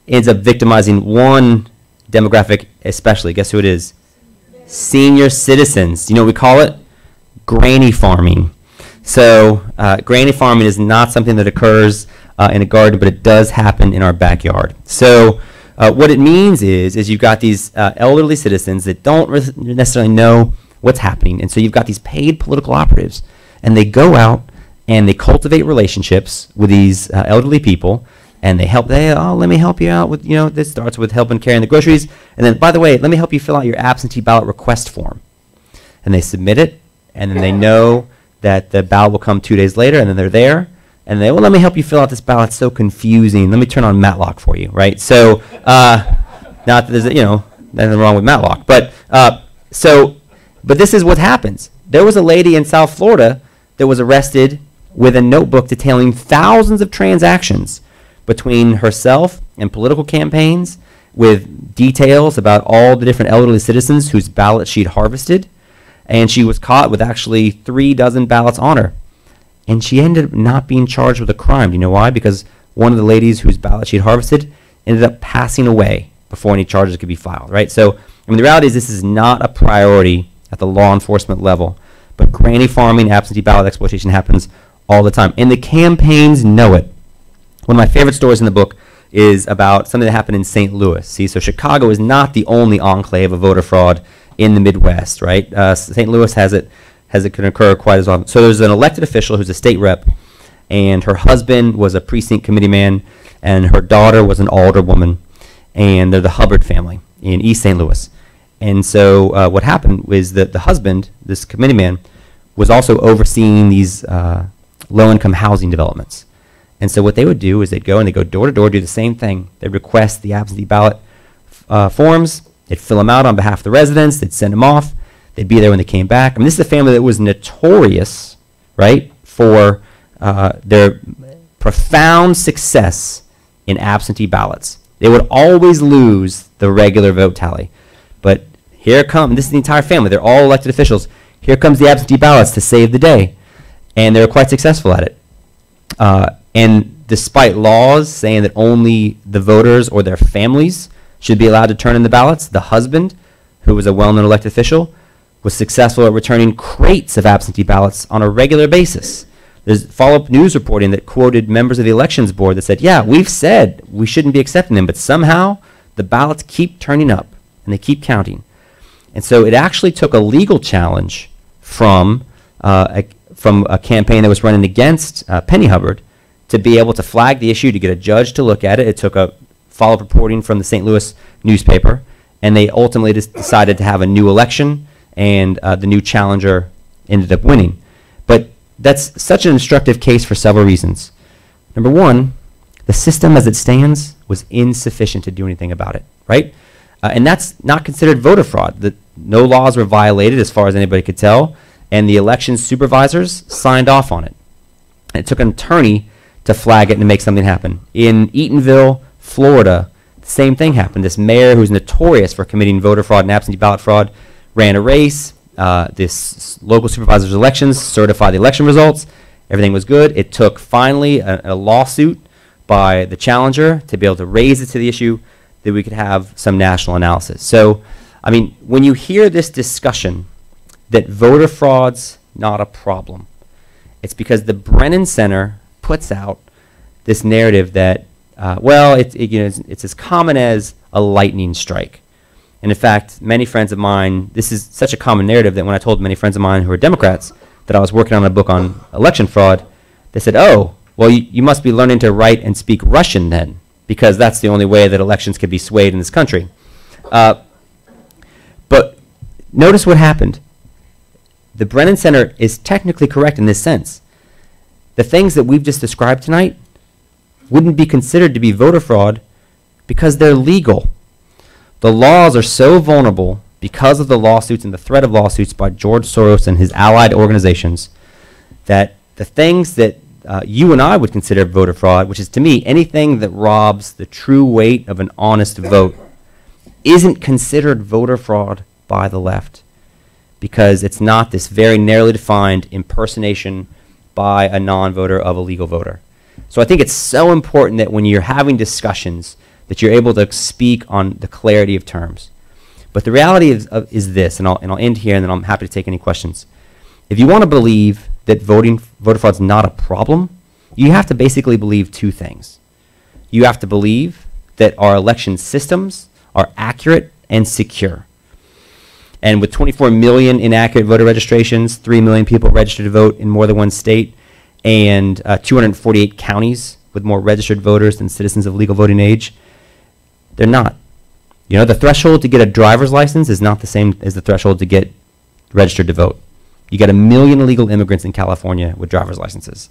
ends up victimizing one demographic especially. Guess who it is? Senior citizens. You know what we call it? Granny farming. So granny farming is not something that occurs in a garden, but it does happen in our backyard. So what it means is you've got these elderly citizens that don't necessarily know what's happening, and so you've got these paid political operatives, and they go out and they cultivate relationships with these elderly people, and they help. Let me help you out with, this starts with helping carrying the groceries, and then, by the way, let me help you fill out your absentee ballot request form. And they submit it, and then they know that the ballot will come 2 days later, and then they're there, and they, let me help you fill out this ballot. It's so confusing. Let me turn on Matlock for you, right? So, not that there's, nothing wrong with Matlock, but but this is what happens. There was a lady in South Florida that was arrested with a notebook detailing thousands of transactions between herself and political campaigns, with details about all the different elderly citizens whose ballots she'd harvested. And she was caught with actually 36 ballots on her. And she ended up not being charged with a crime. Do you know why? Because one of the ladies whose ballot she'd harvested ended up passing away before any charges could be filed, right? So, the reality is this is not a priority at the law enforcement level. But granny farming, absentee ballot exploitation happens all the time. And the campaigns know it. One of my favorite stories in the book is about something that happened in St. Louis. See, so Chicago is not the only enclave of voter fraud in the Midwest, right? St. Louis it can occur quite as often. So there's an elected official who's a state rep, and her husband was a precinct committee man, and her daughter was an alderwoman, and they're the Hubbard family in East St. Louis. And so what happened was that the husband, this committee man, was also overseeing these low-income housing developments. And so what they would do is they'd go door to door, do the same thing. They'd request the absentee ballot forms. They'd fill them out on behalf of the residents. They'd send them off. They'd be there when they came back. I mean, this is a family that was notorious, right, for their profound success in absentee ballots. They would always lose the regular vote tally. But here come, this is the entire family. They're all elected officials. Here comes the absentee ballots to save the day. And they were quite successful at it. And despite laws saying that only the voters or their families should be allowed to turn in the ballots, the husband, who was a well-known elected official, was successful at returning crates of absentee ballots on a regular basis. There's follow-up news reporting that quoted members of the elections board that said, yeah, we've said we shouldn't be accepting them, but somehow the ballots keep turning up and they keep counting. And so it actually took a legal challenge from a campaign that was running against Penny Hubbard to be able to flag the issue, to get a judge to look at it. It took a follow-up reporting from the St. Louis newspaper, and they ultimately decided to have a new election, and the new challenger ended up winning. But that's such an instructive case for several reasons. Number one, the system as it stands was insufficient to do anything about it, right? And that's not considered voter fraud. No laws were violated as far as anybody could tell, and the election supervisors signed off on it. And it took an attorney to flag it and to make something happen. In Eatonville, Florida, the same thing happened. This mayor, who's notorious for committing voter fraud and absentee ballot fraud, ran a race. This local supervisor's elections certified the election results. Everything was good. It took finally a lawsuit by the challenger to be able to raise it to the issue that we could have some national analysis. So, I mean, when you hear this discussion that voter fraud's not a problem, it's because the Brennan Center puts out this narrative that, well, it's as common as a lightning strike. And in fact, many friends of mine, this is such a common narrative that when I told many friends of mine who are Democrats that I was working on a book on election fraud, they said, oh, well, you must be learning to write and speak Russian then, because that's the only way that elections can be swayed in this country. But notice what happened. The Brennan Center is technically correct in this sense. The things that we've just described tonight wouldn't be considered to be voter fraud because they're legal. The laws are so vulnerable because of the lawsuits and the threat of lawsuits by George Soros and his allied organizations that the things that you and I would consider voter fraud, which is to me anything that robs the true weight of an honest vote, isn't considered voter fraud by the left because it's not this very narrowly defined impersonation by a non-voter of a legal voter. So I think it's so important that when you're having discussions that you're able to speak on the clarity of terms. But the reality is this, and I'll end here, and then I'm happy to take any questions. If you want to believe that voter fraud is not a problem, you have to basically believe two things. You have to believe that our election systems are accurate and secure. And with 24 million inaccurate voter registrations, 3 million people registered to vote in more than one state, and 248 counties with more registered voters than citizens of legal voting age, they're not. You know, the threshold to get a driver's license is not the same as the threshold to get registered to vote. You got 1 million illegal immigrants in California with driver's licenses.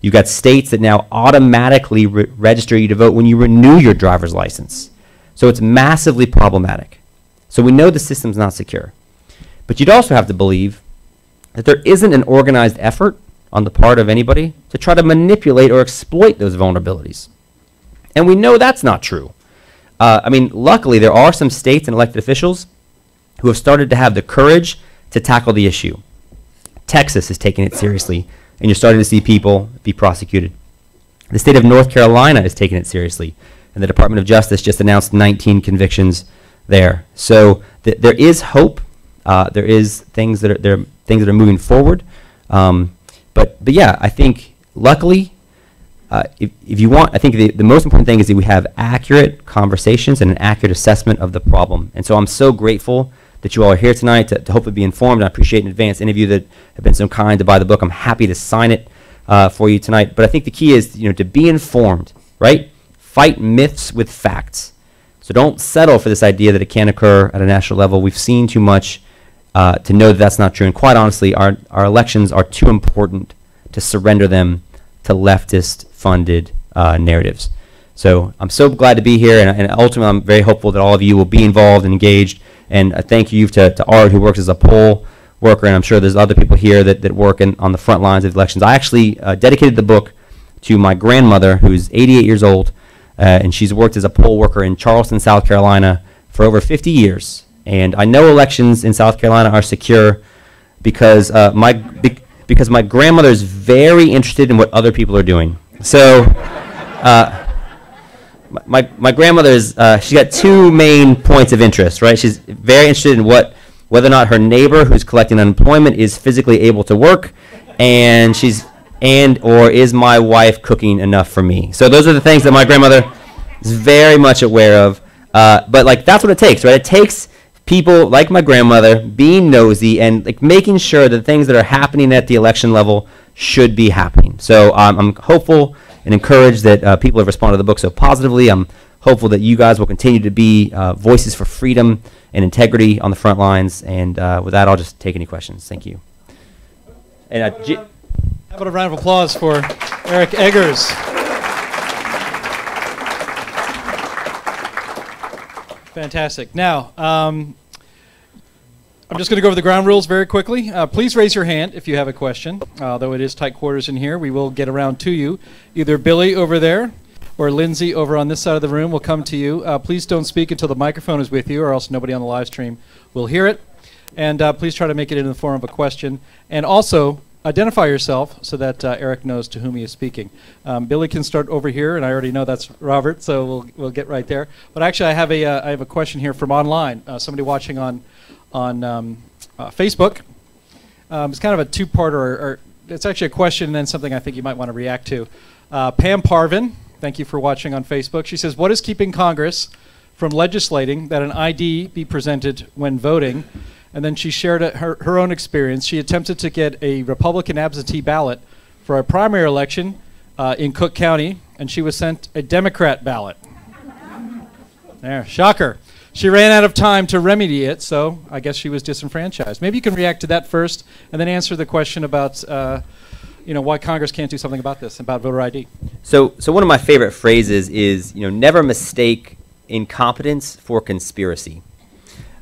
You've got states that now automatically register you to vote when you renew your driver's license. So it's massively problematic. So we know the system's not secure. But you'd also have to believe that there isn't an organized effort on the part of anybody to try to manipulate or exploit those vulnerabilities. And we know that's not true. I mean, luckily, there are some states and elected officials who have started to have the courage to tackle the issue. Texas is taking it seriously, and you're starting to see people be prosecuted. The state of North Carolina is taking it seriously, and the Department of Justice just announced 19 convictions there. So there is hope. There is things that are moving forward. But yeah, I think luckily, if you want, I think the most important thing is that we have accurate conversations and an accurate assessment of the problem. And so I'm so grateful that you all are here tonight to hopefully be informed. I appreciate in advance any of you that have been so kind to buy the book. I'm happy to sign it for you tonight. But I think the key is, to be informed, right? Fight myths with facts. So don't settle for this idea that it can't occur at a national level. We've seen too much to know that that's not true. And quite honestly, our elections are too important to surrender them to leftist-funded narratives. So I'm so glad to be here, and ultimately I'm very hopeful that all of you will be involved and engaged. And thank you to Art, who works as a poll worker, and I'm sure there's other people here that work on the front lines of elections. I actually dedicated the book to my grandmother, who's 88 years old, and she's worked as a poll worker in Charleston, South Carolina for over 50 years. And I know elections in South Carolina are secure because my grandmother is very interested in what other people are doing. So my grandmother's, she's got two main points of interest, right? She's very interested in whether or not her neighbor who's collecting unemployment is physically able to work, or is my wife cooking enough for me? So those are the things that my grandmother is very much aware of. But that's what it takes, right? It takes people like my grandmother being nosy and making sure that things that are happening at the election level should be happening. So I'm hopeful and encouraged that people have responded to the book so positively. I'm hopeful that you guys will continue to be voices for freedom and integrity on the front lines. And with that, I'll just take any questions. Thank you. And how about a round of applause for Eric Eggers? Fantastic. Now, I'm just going to go over the ground rules very quickly. Please raise your hand if you have a question. Though it is tight quarters in here, we will get around to you. Either Billy over there or Lindsay over on this side of the room will come to you. Please don't speak until the microphone is with you, or else nobody on the live stream will hear it. And please try to make it in the form of a question. And also, identify yourself so that Eric knows to whom he is speaking. Billy can start over here, and I already know that's Robert, so we'll get right there. But actually, I have a question here from online. Somebody watching on Facebook. It's kind of a two-parter, or it's actually a question and then something I think you might want to react to. Pam Parvin, thank you for watching on Facebook. She says, "What is keeping Congress from legislating that an ID be presented when voting?" And then she shared her own experience. She attempted to get a Republican absentee ballot for a primary election in Cook County, and she was sent a Democrat ballot. There, shocker. She ran out of time to remedy it, so I guess she was disenfranchised. Maybe you can react to that first, and then answer the question about why Congress can't do something about this, about voter ID. So one of my favorite phrases is, never mistake incompetence for conspiracy.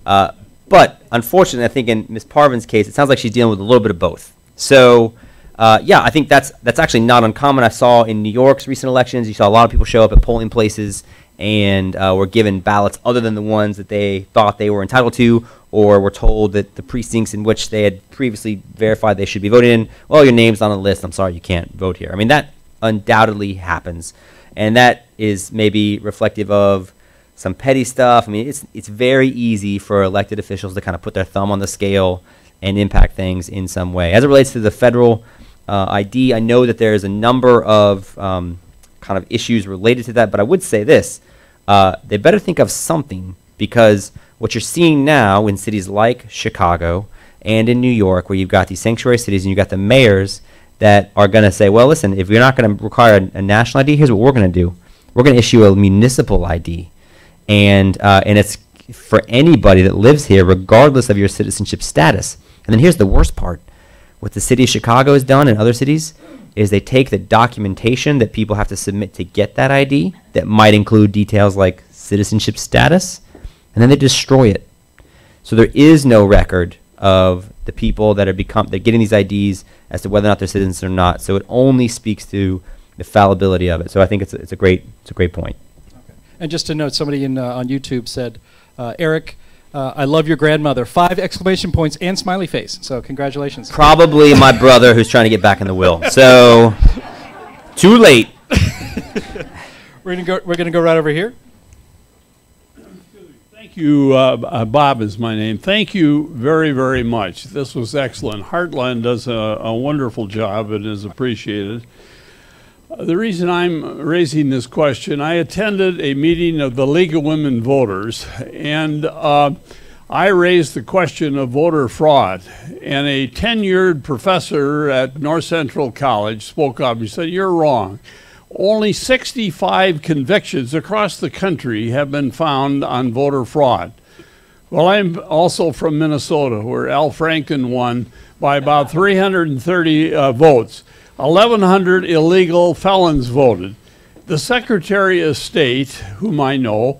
But unfortunately, I think in Ms. Parvin's case, it sounds like she's dealing with a little bit of both. So yeah, I think that's actually not uncommon. I saw in New York's recent elections, you saw a lot of people show up at polling places and were given ballots other than the ones that they thought they were entitled to, or were told that the precincts in which they had previously verified they should be voted in, well, your name's on the list, I'm sorry, you can't vote here. I mean, that undoubtedly happens. And that is maybe reflective of some petty stuff. I mean, it's very easy for elected officials to kind of put their thumb on the scale and impact things in some way. As it relates to the federal ID, I know that there's a number of kind of issues related to that, but I would say this. They better think of something, because what you're seeing now in cities like Chicago and in New York, where you've got these sanctuary cities and you've got the mayors that are going to say, well, listen, if you're not going to require a national ID, here's what we're going to do. We're going to issue a municipal ID. And it's for anybody that lives here, regardless of your citizenship status. And then here's the worst part. What the city of Chicago has done and other cities is they take the documentation that people have to submit to get that ID, that might include details like citizenship status, and then they destroy it. So there is no record of the people that are getting these IDs as to whether or not they're citizens or not. So it only speaks to the fallibility of it. So I think it's a great point. And just to note, somebody on YouTube said, Eric, I love your grandmother. 5 exclamation points and smiley face. So congratulations. Probably my brother who's trying to get back in the will. So too late. We're gonna go right over here. Thank you. Bob is my name. Thank you very, very much. This was excellent. Heartland does a wonderful job and is appreciated. The reason I'm raising this question, I attended a meeting of the League of Women Voters, and I raised the question of voter fraud. And a tenured professor at North Central College spoke up. He said, "You're wrong. Only 65 convictions across the country have been found on voter fraud." Well, I'm also from Minnesota, where Al Franken won by about 330 votes. 1,100 illegal felons voted. The Secretary of State, whom I know,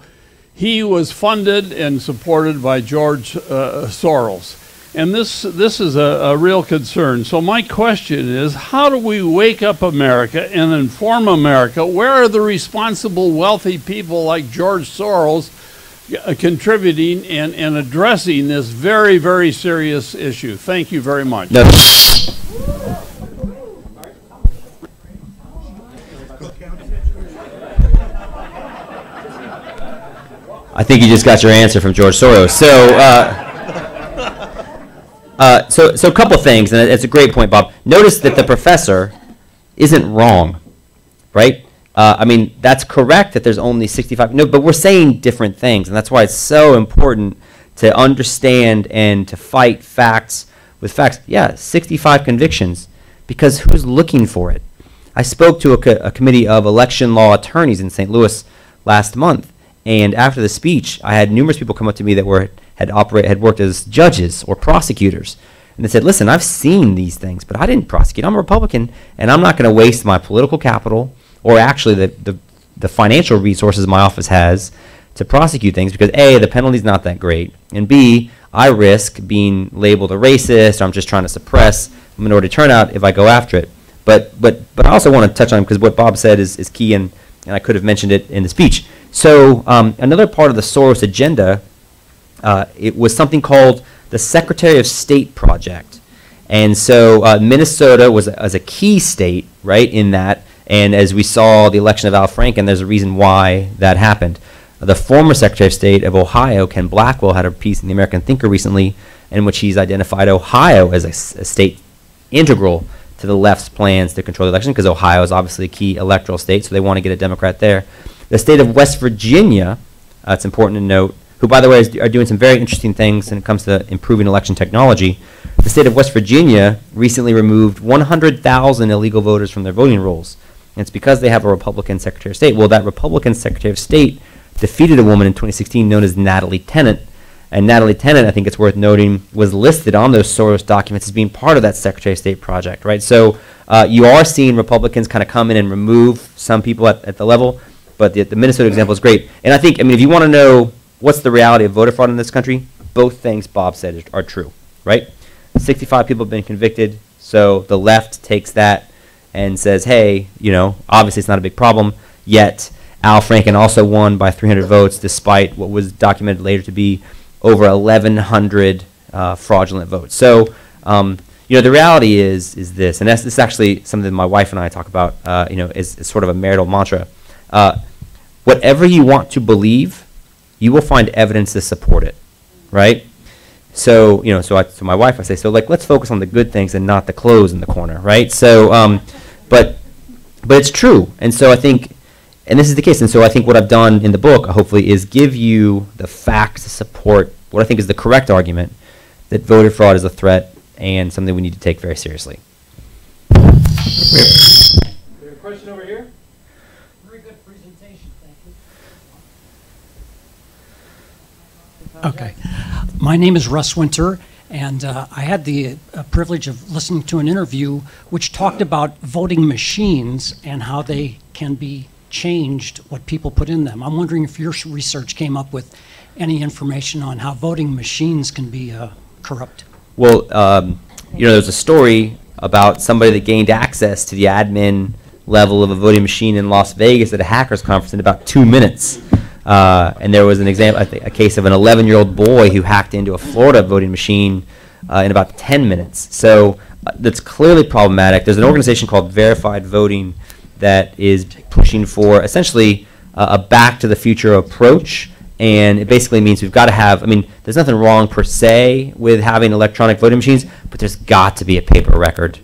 he was funded and supported by George Soros. And this is a real concern. So my question is, how do we wake up America and inform America? Where are the responsible, wealthy people like George Soros contributing and addressing this very, very serious issue? Thank you very much. No. I think you just got your answer from George Soros. So a couple things, and it's a great point, Bob. Notice that the professor isn't wrong, right? I mean, that's correct that there's only 65. No, but we're saying different things, and that's why it's so important to understand and to fight facts with facts. Yeah, 65 convictions, because who's looking for it? I spoke to a committee of election law attorneys in St. Louis last month. And after the speech, I had numerous people come up to me that had worked as judges or prosecutors. And they said, "Listen, I've seen these things, but I didn't prosecute. I'm a Republican, and I'm not going to waste my political capital or actually the financial resources my office has to prosecute things because A, the penalty's not that great, and B, I risk being labeled a racist, or I'm just trying to suppress minority turnout if I go after it." But I also want to touch on, because what Bob said is key, and I could have mentioned it in the speech. So another part of the Soros agenda, it was something called the Secretary of State Project. And so Minnesota was a key state, right, in that. And as we saw the election of Al Franken, there's a reason why that happened. The former Secretary of State of Ohio, Ken Blackwell, had a piece in the American Thinker recently in which he's identified Ohio as a state integral to the left's plans to control the election, because Ohio is obviously a key electoral state, so they want to get a Democrat there. The state of West Virginia, it's important to note, who, by the way, are doing some very interesting things when it comes to improving election technology. The state of West Virginia recently removed 100,000 illegal voters from their voting rolls. And it's because they have a Republican Secretary of State. Well, that Republican Secretary of State defeated a woman in 2016 known as Natalie Tennant. And Natalie Tennant, I think it's worth noting, was listed on those Soros documents as being part of that Secretary of State project, right? So you are seeing Republicans kind of come in and remove some people at the level, but the Minnesota example is great. And I think, if you want to know what's the reality of voter fraud in this country, both things Bob said are true, right? 65 people have been convicted, so the left takes that and says, hey, obviously it's not a big problem, yet Al Franken also won by 300 votes despite what was documented later to be over 1,100 fraudulent votes. So, the reality is this, and this is actually something that my wife and I talk about, is sort of a marital mantra. Whatever you want to believe, you will find evidence to support it, right? So, to my wife, I say, let's focus on the good things and not the clothes in the corner, right? So, but it's true, and so I think, and this is the case, and so I think what I've done in the book, hopefully, is give you the facts to support what I think is the correct argument that voter fraud is a threat and something we need to take very seriously. We have a question over here. Very good presentation, thank you. Okay. My name is Russ Winter, and I had the privilege of listening to an interview which talked about voting machines and how they can be changed, what people put in them. I'm wondering if your research came up with any information on how voting machines can be corrupt. Well, there's a story about somebody that gained access to the admin level of a voting machine in Las Vegas at a hackers conference in about 2 minutes. And there was an example, a case of an 11-year-old boy who hacked into a Florida voting machine in about 10 minutes. So that's clearly problematic. There's an organization called Verified Voting that is pushing for essentially a back to the future approach. And it basically means we've got to have, there's nothing wrong per se with having electronic voting machines, but there's got to be a paper record.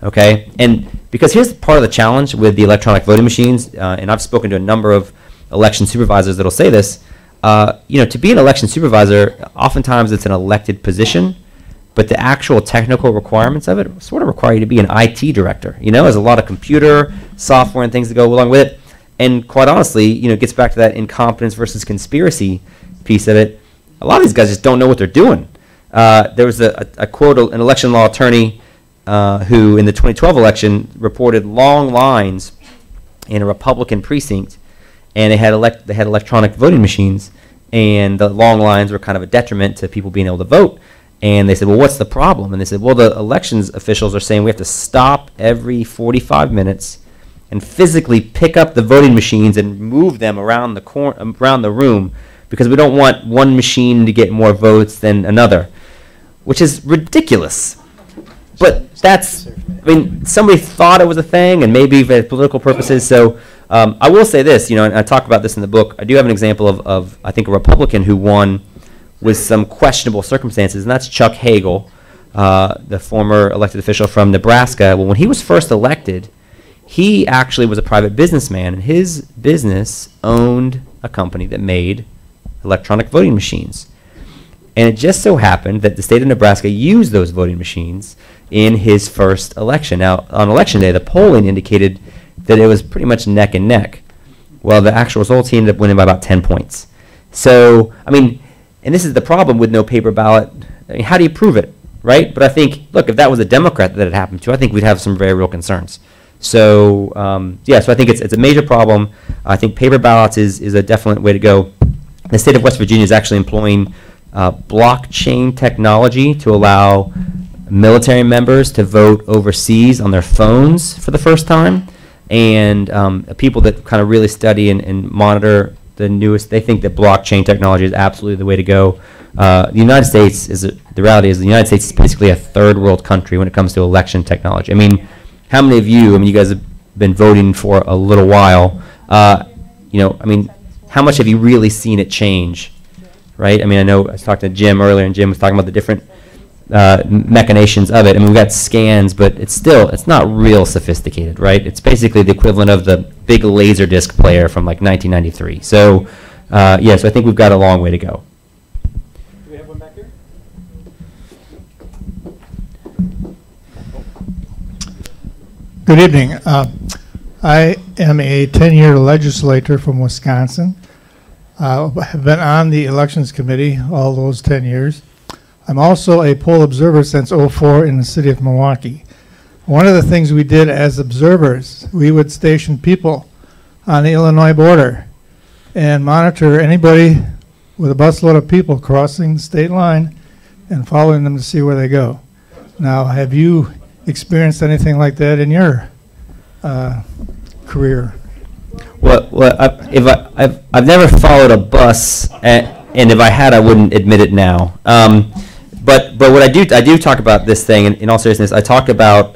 okay? And because here's part of the challenge with the electronic voting machines, and I've spoken to a number of election supervisors that'll say this, to be an election supervisor, oftentimes it's an elected position, but the actual technical requirements of it sort of require you to be an IT director. There's a lot of computer, software, and things that go along with it. And quite honestly, it gets back to that incompetence versus conspiracy piece of it. A lot of these guys just don't know what they're doing. There was a quote, an election law attorney who in the 2012 election reported long lines in a Republican precinct, and they had electronic voting machines, and the long lines were kind of a detriment to people being able to vote. And they said, well, what's the problem? And they said, well, the elections officials are saying we have to stop every 45 minutes and physically pick up the voting machines and move them around the room because we don't want one machine to get more votes than another, which is ridiculous. But somebody thought it was a thing, and maybe for political purposes. So I will say this, and I talk about this in the book. I do have an example of I think, a Republican who won with some questionable circumstances, and that's Chuck Hagel, the former elected official from Nebraska. Well, when he was first elected, he actually was a private businessman, and his business owned a company that made electronic voting machines. And it just so happened that the state of Nebraska used those voting machines in his first election. Now, on election day, the polling indicated that it was pretty much neck and neck. Well, the actual results, he ended up winning by about 10 points. So, and this is the problem with no paper ballot. How do you prove it, right? But I think, look, if that was a Democrat that it happened to, I think we'd have some very real concerns. So, so I think it's a major problem. I think paper ballots is a definite way to go. The state of West Virginia is actually employing blockchain technology to allow military members to vote overseas on their phones for the first time. And people that kind of really study and monitor the newest, they think that blockchain technology is absolutely the way to go. The United States the reality is the United States is basically a third world country when it comes to election technology. How many of you, you guys have been voting for a little while, how much have you really seen it change, right? I know I was talking to Jim earlier, and Jim was talking about the different machinations of it. We've got scans, but it's not real sophisticated, right? It's basically the equivalent of the big laser disc player from 1993. So, so I think we've got a long way to go. Do we have one back here? Good evening. I am a 10-year legislator from Wisconsin. Have been on the elections committee all those 10 years. I'm also a poll observer since '04 in the city of Milwaukee. One of the things we did as observers, we would station people on the Illinois border and monitor anybody with a busload of people crossing the state line and following them to see where they go. Now, have you experienced anything like that in your career? Well, I've never followed a bus, and if I had, I wouldn't admit it now. But what I do talk about this thing in all seriousness. I talk about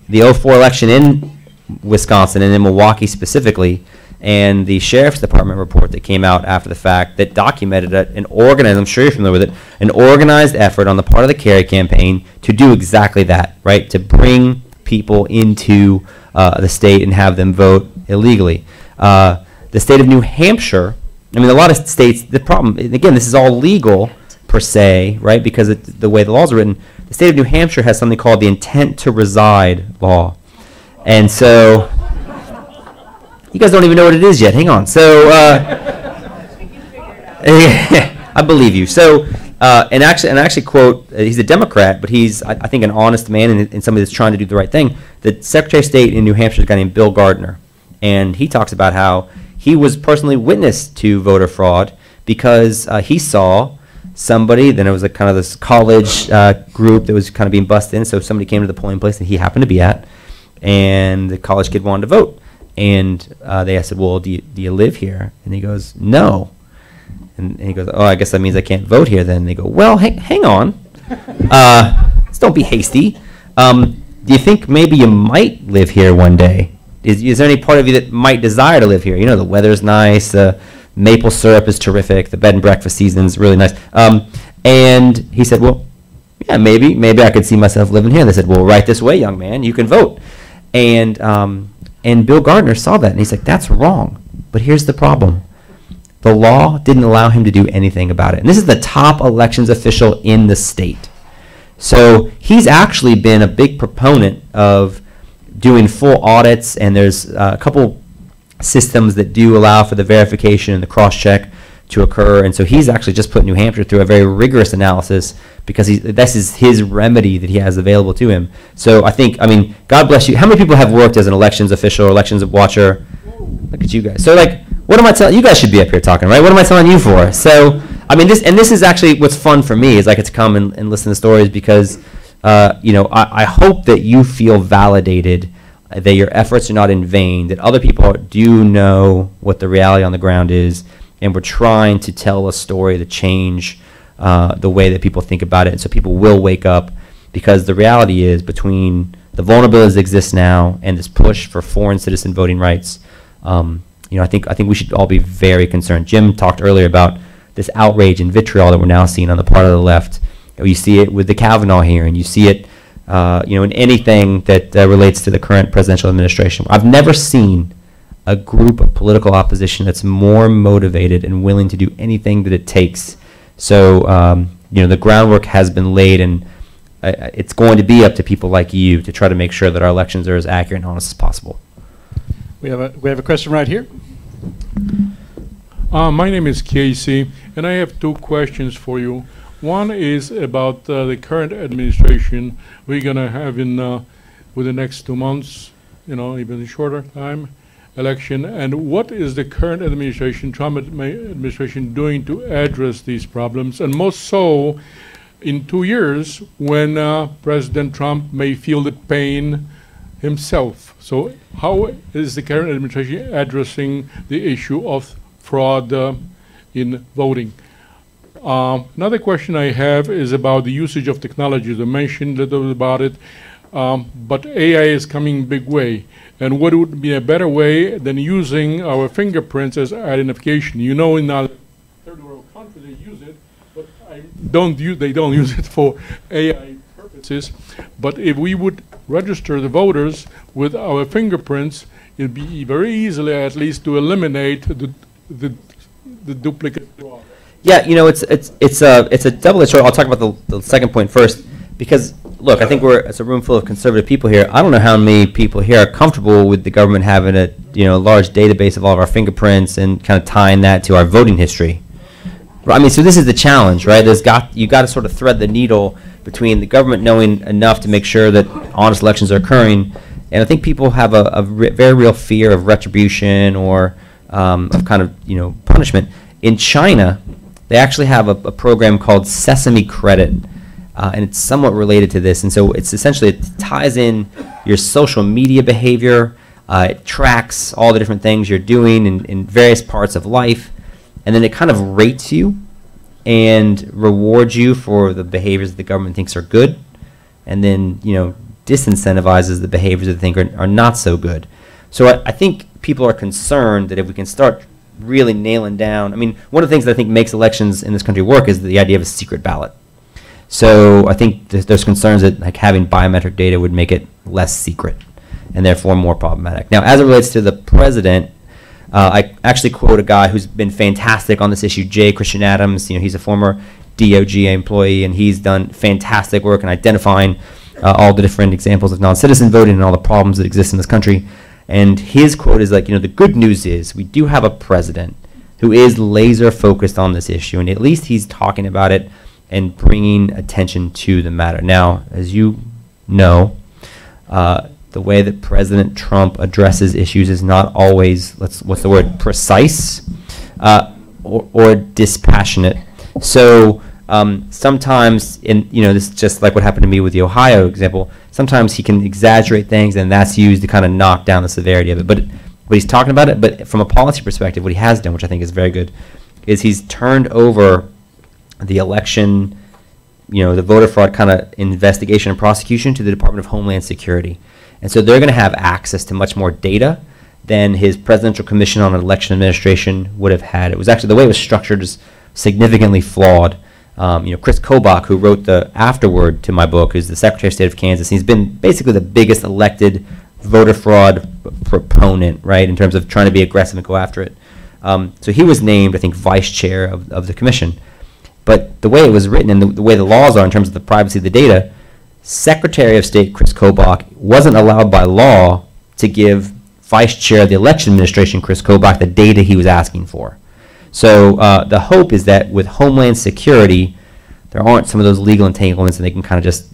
the '04 election in Wisconsin and in Milwaukee specifically, and the sheriff's department report that came out after the fact that documented an organized, I'm sure you're familiar with it, an organized effort on the part of the Kerry campaign to do exactly that, right? To bring people into the state and have them vote illegally. The state of New Hampshire, a lot of states, the problem, again, this is all legal per se, right, because the way the laws are written. The state of New Hampshire has something called the intent to reside law. And so, you guys don't even know what it is yet. Hang on. So, I believe you. So, and actually quote, he's a Democrat, but he's, I think, an honest man and somebody that's trying to do the right thing. The Secretary of State in New Hampshire is a guy named Bill Gardner. And he talks about how he was personally witness to voter fraud because he saw somebody, then it was kind of this college group that was kind of being busted in, so somebody came to the polling place that he happened to be at, and the college kid wanted to vote. And they asked, well, do you live here? And he goes, no. And he goes, oh, I guess that means I can't vote here then. And they go, well, hang on. Just don't be hasty. Do you think maybe you might live here one day? Is there any part of you that might desire to live here? The weather's nice, maple syrup is terrific, the bed and breakfast season's really nice. And he said, well, yeah, maybe I could see myself living here. And they said, well, right this way, young man, you can vote. And Bill Gardner saw that, and he's like, that's wrong. But here's the problem. The law didn't allow him to do anything about it. And this is the top elections official in the state. So he's actually been a big proponent of doing full audits, and there's a couple systems that do allow for the verification and the cross-check to occur. And so he's actually just put New Hampshire through a very rigorous analysis because this is his remedy that he has available to him. So I mean, God bless you. How many people have worked as an elections official or elections watcher? Look at you guys. So like, what am I telling you? Guys should be up here talking, right? What am I telling you for? So I mean, this is actually what's fun for me is I get to come and listen to stories because I hope that you feel validated, that your efforts are not in vain, that other people do know what the reality on the ground is, and we're trying to tell a story to change the way that people think about it, and so people will wake up, because the reality is between the vulnerabilities that exist now and this push for foreign citizen voting rights, I think we should all be very concerned. Jim talked earlier about this outrage and vitriol that we're now seeing on the part of the left. You see it with the Kavanaugh hearing. You see it, in anything that relates to the current presidential administration. I've never seen a group of political opposition that's more motivated and willing to do anything that it takes. So, the groundwork has been laid, and it's going to be up to people like you to try to make sure that our elections are as accurate and honest as possible. We have a question right here. My name is Casey, and I have two questions for you. One is about the current administration we're going to have in with the next 2 months, even shorter time, election. And what is the current administration, Trump administration, doing to address these problems? And most so in 2 years when President Trump may feel the pain himself. So how is the current administration addressing the issue of fraud in voting? Another question I have is about the usage of technology. You mentioned a little about it, but AI is coming big way. And what would be a better way than using our fingerprints as identification? In our third world country they use it, but they don't use it for AI purposes. But if we would register the voters with our fingerprints, it'd be very easily at least to eliminate the duplicate fraud. Yeah, it's a double-edged sword. I'll talk about the second point first, because look, I think it's a room full of conservative people here. I don't know how many people here are comfortable with the government having a large database of all of our fingerprints and kind of tying that to our voting history. I mean, so this is the challenge, right? You got to sort of thread the needle between the government knowing enough to make sure that honest elections are occurring, and I think people have a very real fear of retribution or of kind of punishment. In China, they actually have a program called Sesame Credit, and it's somewhat related to this. And so it's essentially, it ties in your social media behavior, it tracks all the different things you're doing in various parts of life, and then it kind of rates you and rewards you for the behaviors that the government thinks are good, and then disincentivizes the behaviors that they think are not so good. So I think people are concerned that if we can start really nailing down, I mean, one of the things that I think makes elections in this country work is the idea of a secret ballot. So I think there's concerns that like having biometric data would make it less secret and therefore more problematic. Now, as it relates to the president, I actually quote a guy who's been fantastic on this issue, J. Christian Adams. He's a former DOJ employee, and he's done fantastic work in identifying all the different examples of non-citizen voting and all the problems that exist in this country. And his quote is like, the good news is we do have a president who is laser focused on this issue, and at least he's talking about it and bringing attention to the matter. Now, as you know, the way that President Trump addresses issues is not always, precise or dispassionate. So sometimes, this is just like what happened to me with the Ohio example, sometimes he can exaggerate things, and that's used to kind of knock down the severity of it. But he's talking about it, but from a policy perspective, what he has done, which I think is very good, is he's turned over the election, the voter fraud kind of investigation and prosecution to the Department of Homeland Security. And so they're going to have access to much more data than his Presidential Commission on Election Administration would have had. It was actually, the way it was structured is significantly flawed. Chris Kobach, who wrote the afterword to my book, who's the Secretary of State of Kansas, he's been basically the biggest elected voter fraud proponent, right, in terms of trying to be aggressive and go after it. So he was named, I think, vice chair of the commission. But the way it was written and the way the laws are in terms of the privacy of the data, Secretary of State Chris Kobach wasn't allowed by law to give Vice Chair of the Election Administration Chris Kobach the data he was asking for. So the hope is that with Homeland Security, there aren't some of those legal entanglements and they can kind of just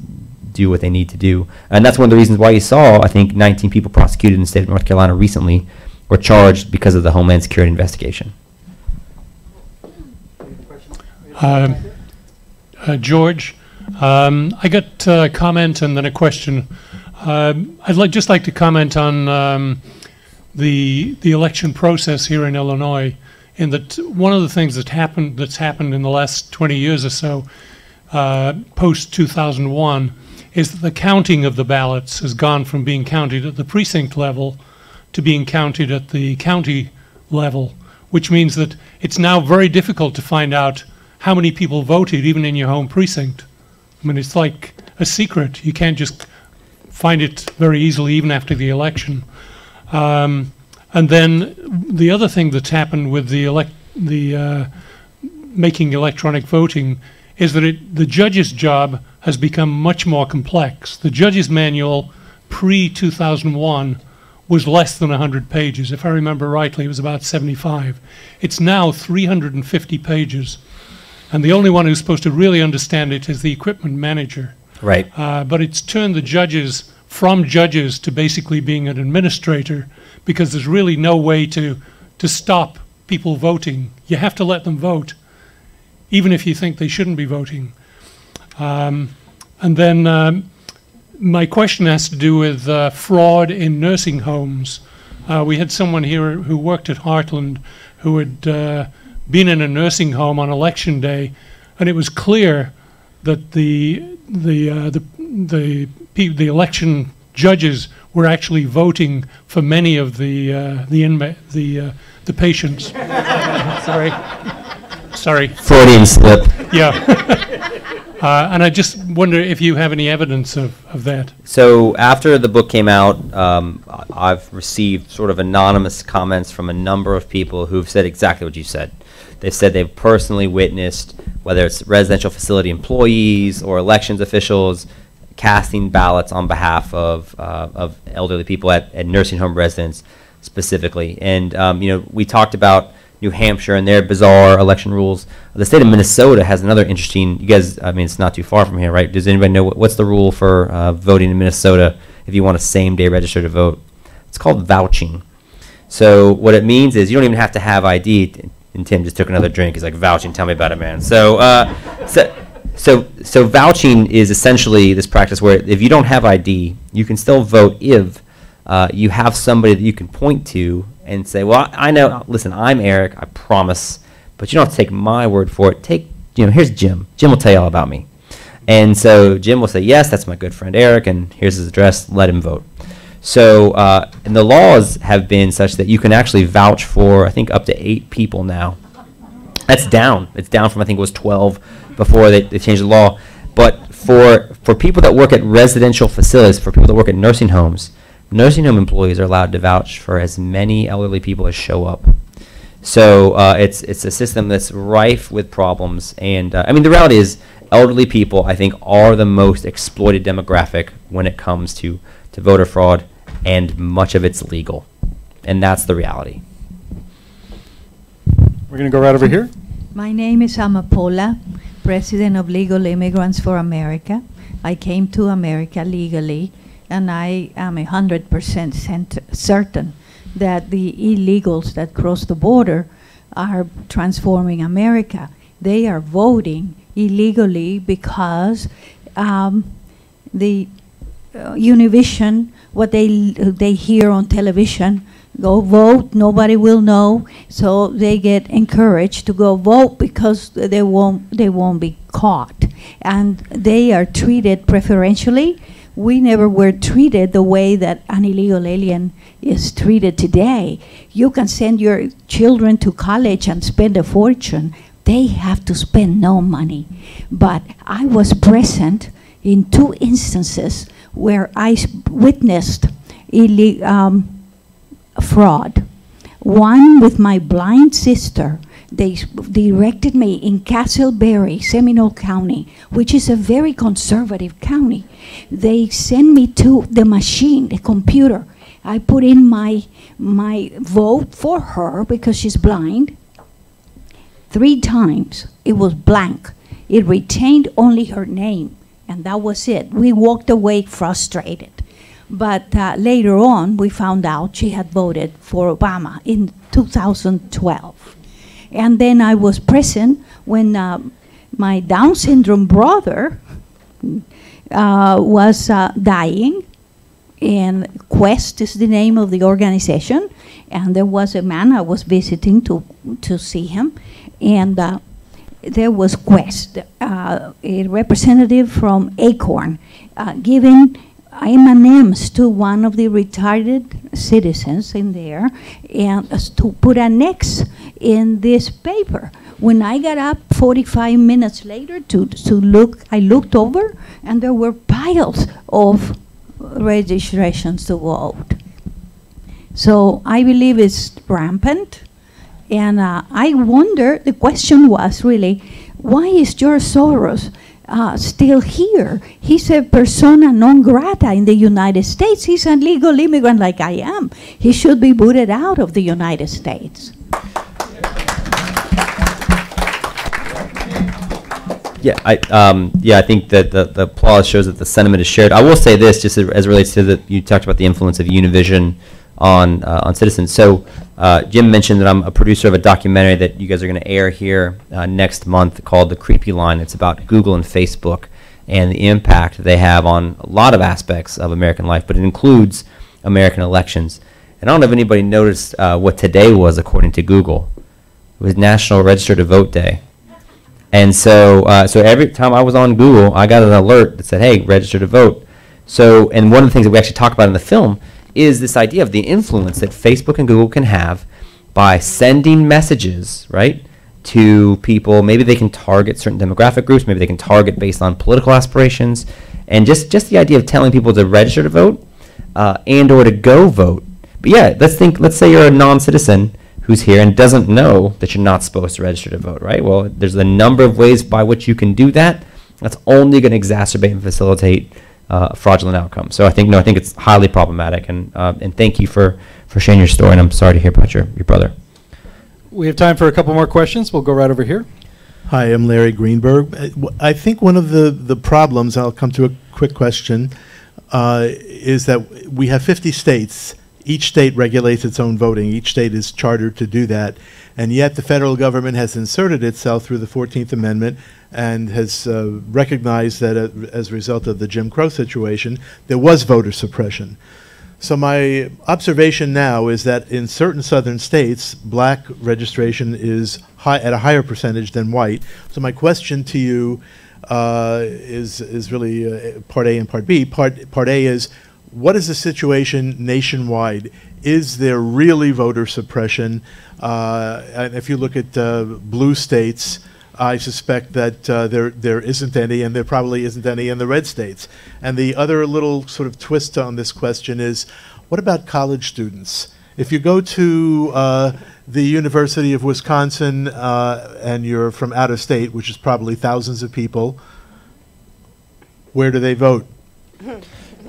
do what they need to do. And that's one of the reasons why you saw, I think, 19 people prosecuted in the state of North Carolina recently were charged because of the Homeland Security investigation. George, I got a comment and then a question. I'd just like to comment on the election process here in Illinois. In that, one of the things that's happened in the last 20 years or so, post 2001, is that the counting of the ballots has gone from being counted at the precinct level to being counted at the county level, which means that it's now very difficult to find out how many people voted, even in your home precinct. I mean, it's like a secret. You can't just find it very easily, even after the election. And then the other thing that's happened with the making electronic voting is that the judge's job has become much more complex. The judge's manual pre-2001 was less than 100 pages. If I remember rightly, it was about 75. It's now 350 pages. And the only one who's supposed to really understand it is the equipment manager. Right. But it's turned the judges from judges to basically being an administrator, because there's really no way to stop people voting. You have to let them vote, even if you think they shouldn't be voting. And then my question has to do with fraud in nursing homes. We had someone here who worked at Heartland who had been in a nursing home on election day, and it was clear that the election judges were actually voting for many of the patients. Sorry. Freudian slip. Yeah. And I just wonder if you have any evidence of that. So after the book came out, I've received sort of anonymous comments from a number of people who've said exactly what you said. They've said they've personally witnessed, whether it's residential facility employees or elections officials, casting ballots on behalf of elderly people at nursing home residents specifically. And we talked about New Hampshire and their bizarre election rules. The state of Minnesota has another interesting, you guys, I mean, it's not too far from here, right? Does anybody know what's the rule for voting in Minnesota if you want to same-day register to vote? It's called vouching. So what it means is you don't even have to have ID. And Tim just took another drink. He's like, vouching, tell me about it, man. So vouching is essentially this practice where if you don't have ID, you can still vote if you have somebody that you can point to and say, well, I know, listen, I'm Eric, I promise, but you don't have to take my word for it. Here's Jim. Jim will tell you all about me. And so Jim will say, yes, that's my good friend Eric, and here's his address, let him vote. So, and the laws have been such that you can actually vouch for, I think, up to 8 people now. That's down. It's down from, I think it was 12 before they changed the law. But for people that work at residential facilities, for people that work at nursing home employees are allowed to vouch for as many elderly people as show up. So it's a system that's rife with problems. And, I mean, the reality is elderly people, I think, are the most exploited demographic when it comes to voter fraud, and much of it's legal. And that's the reality. We're going to go right over here. My name is Amapola, President of Legal Immigrants for America. I came to America legally, and I am 100% certain that the illegals that cross the border are transforming America. They are voting illegally because the Univision, what they hear on television, go vote, nobody will know, so they get encouraged to go vote because they won't be caught, and they are treated preferentially. We never were treated the way that an illegal alien is treated today. You can send your children to college and spend a fortune, they have to spend no money. But I was present in 2 instances where I witnessed fraud. One with my blind sister. They directed me in Castleberry, Seminole County, which is a very conservative county. They sent me to the machine, the computer. I put in my vote for her because she's blind. 3 times, it was blank. It retained only her name, and that was it. We walked away frustrated. But later on, we found out she had voted for Obama in 2012. And then I was present when my Down syndrome brother was dying, and Quest is the name of the organization. And there was a man I was visiting to see him, and there was Quest, a representative from Acorn, giving M&Ms to one of the retarded citizens in there, and to put an X in this paper. When I got up 45 minutes later to look, I looked over, and there were piles of registrations to vote. So I believe it's rampant, and I wonder, the question was really, why is George Soros still here? He's a persona non grata in the United States. He's a legal immigrant like I am. He should be booted out of the United States. Yeah, I think that the applause shows that the sentiment is shared. I will say this, just as it relates to you talked about the influence of Univision on citizens. So Jim mentioned that I'm a producer of a documentary that you guys are going to air here next month called The Creepy Line. It's about Google and Facebook and the impact they have on a lot of aspects of American life, but it includes American elections. And I don't know if anybody noticed what today was according to Google. It was National Register to Vote Day. And so every time I was on Google, I got an alert that said, hey, register to vote. So, and one of the things that we actually talk about in the film is this idea of the influence that Facebook and Google can have by sending messages, right, to people. Maybe they can target certain demographic groups. Maybe they can target based on political aspirations. And just the idea of telling people to register to vote and or to go vote. But yeah, let's say you're a non-citizen who's here and doesn't know that you're not supposed to register to vote, right? Well, there's a number of ways by which you can do that. That's only going to exacerbate and facilitate fraudulent outcomes. So I think it's highly problematic, and thank you for sharing your story, and I'm sorry to hear about your brother. We have time for a couple more questions. We'll go right over here. Hi, I'm Larry Greenberg. I think one of the problems, I'll come to a quick question, is that we have 50 states. Each state regulates its own voting. Each state is chartered to do that. And yet the federal government has inserted itself through the 14th Amendment and has recognized that as a result of the Jim Crow situation, there was voter suppression. So my observation now is that in certain southern states, black registration is at a higher percentage than white. So my question to you is really part A and part B. Part A is, what is the situation nationwide? Is there really voter suppression? And if you look at blue states, I suspect that there isn't any, and there probably isn't any in the red states. And the other little sort of twist on this question is, what about college students? If you go to the University of Wisconsin and you're from out of state, which is probably thousands of people, where do they vote?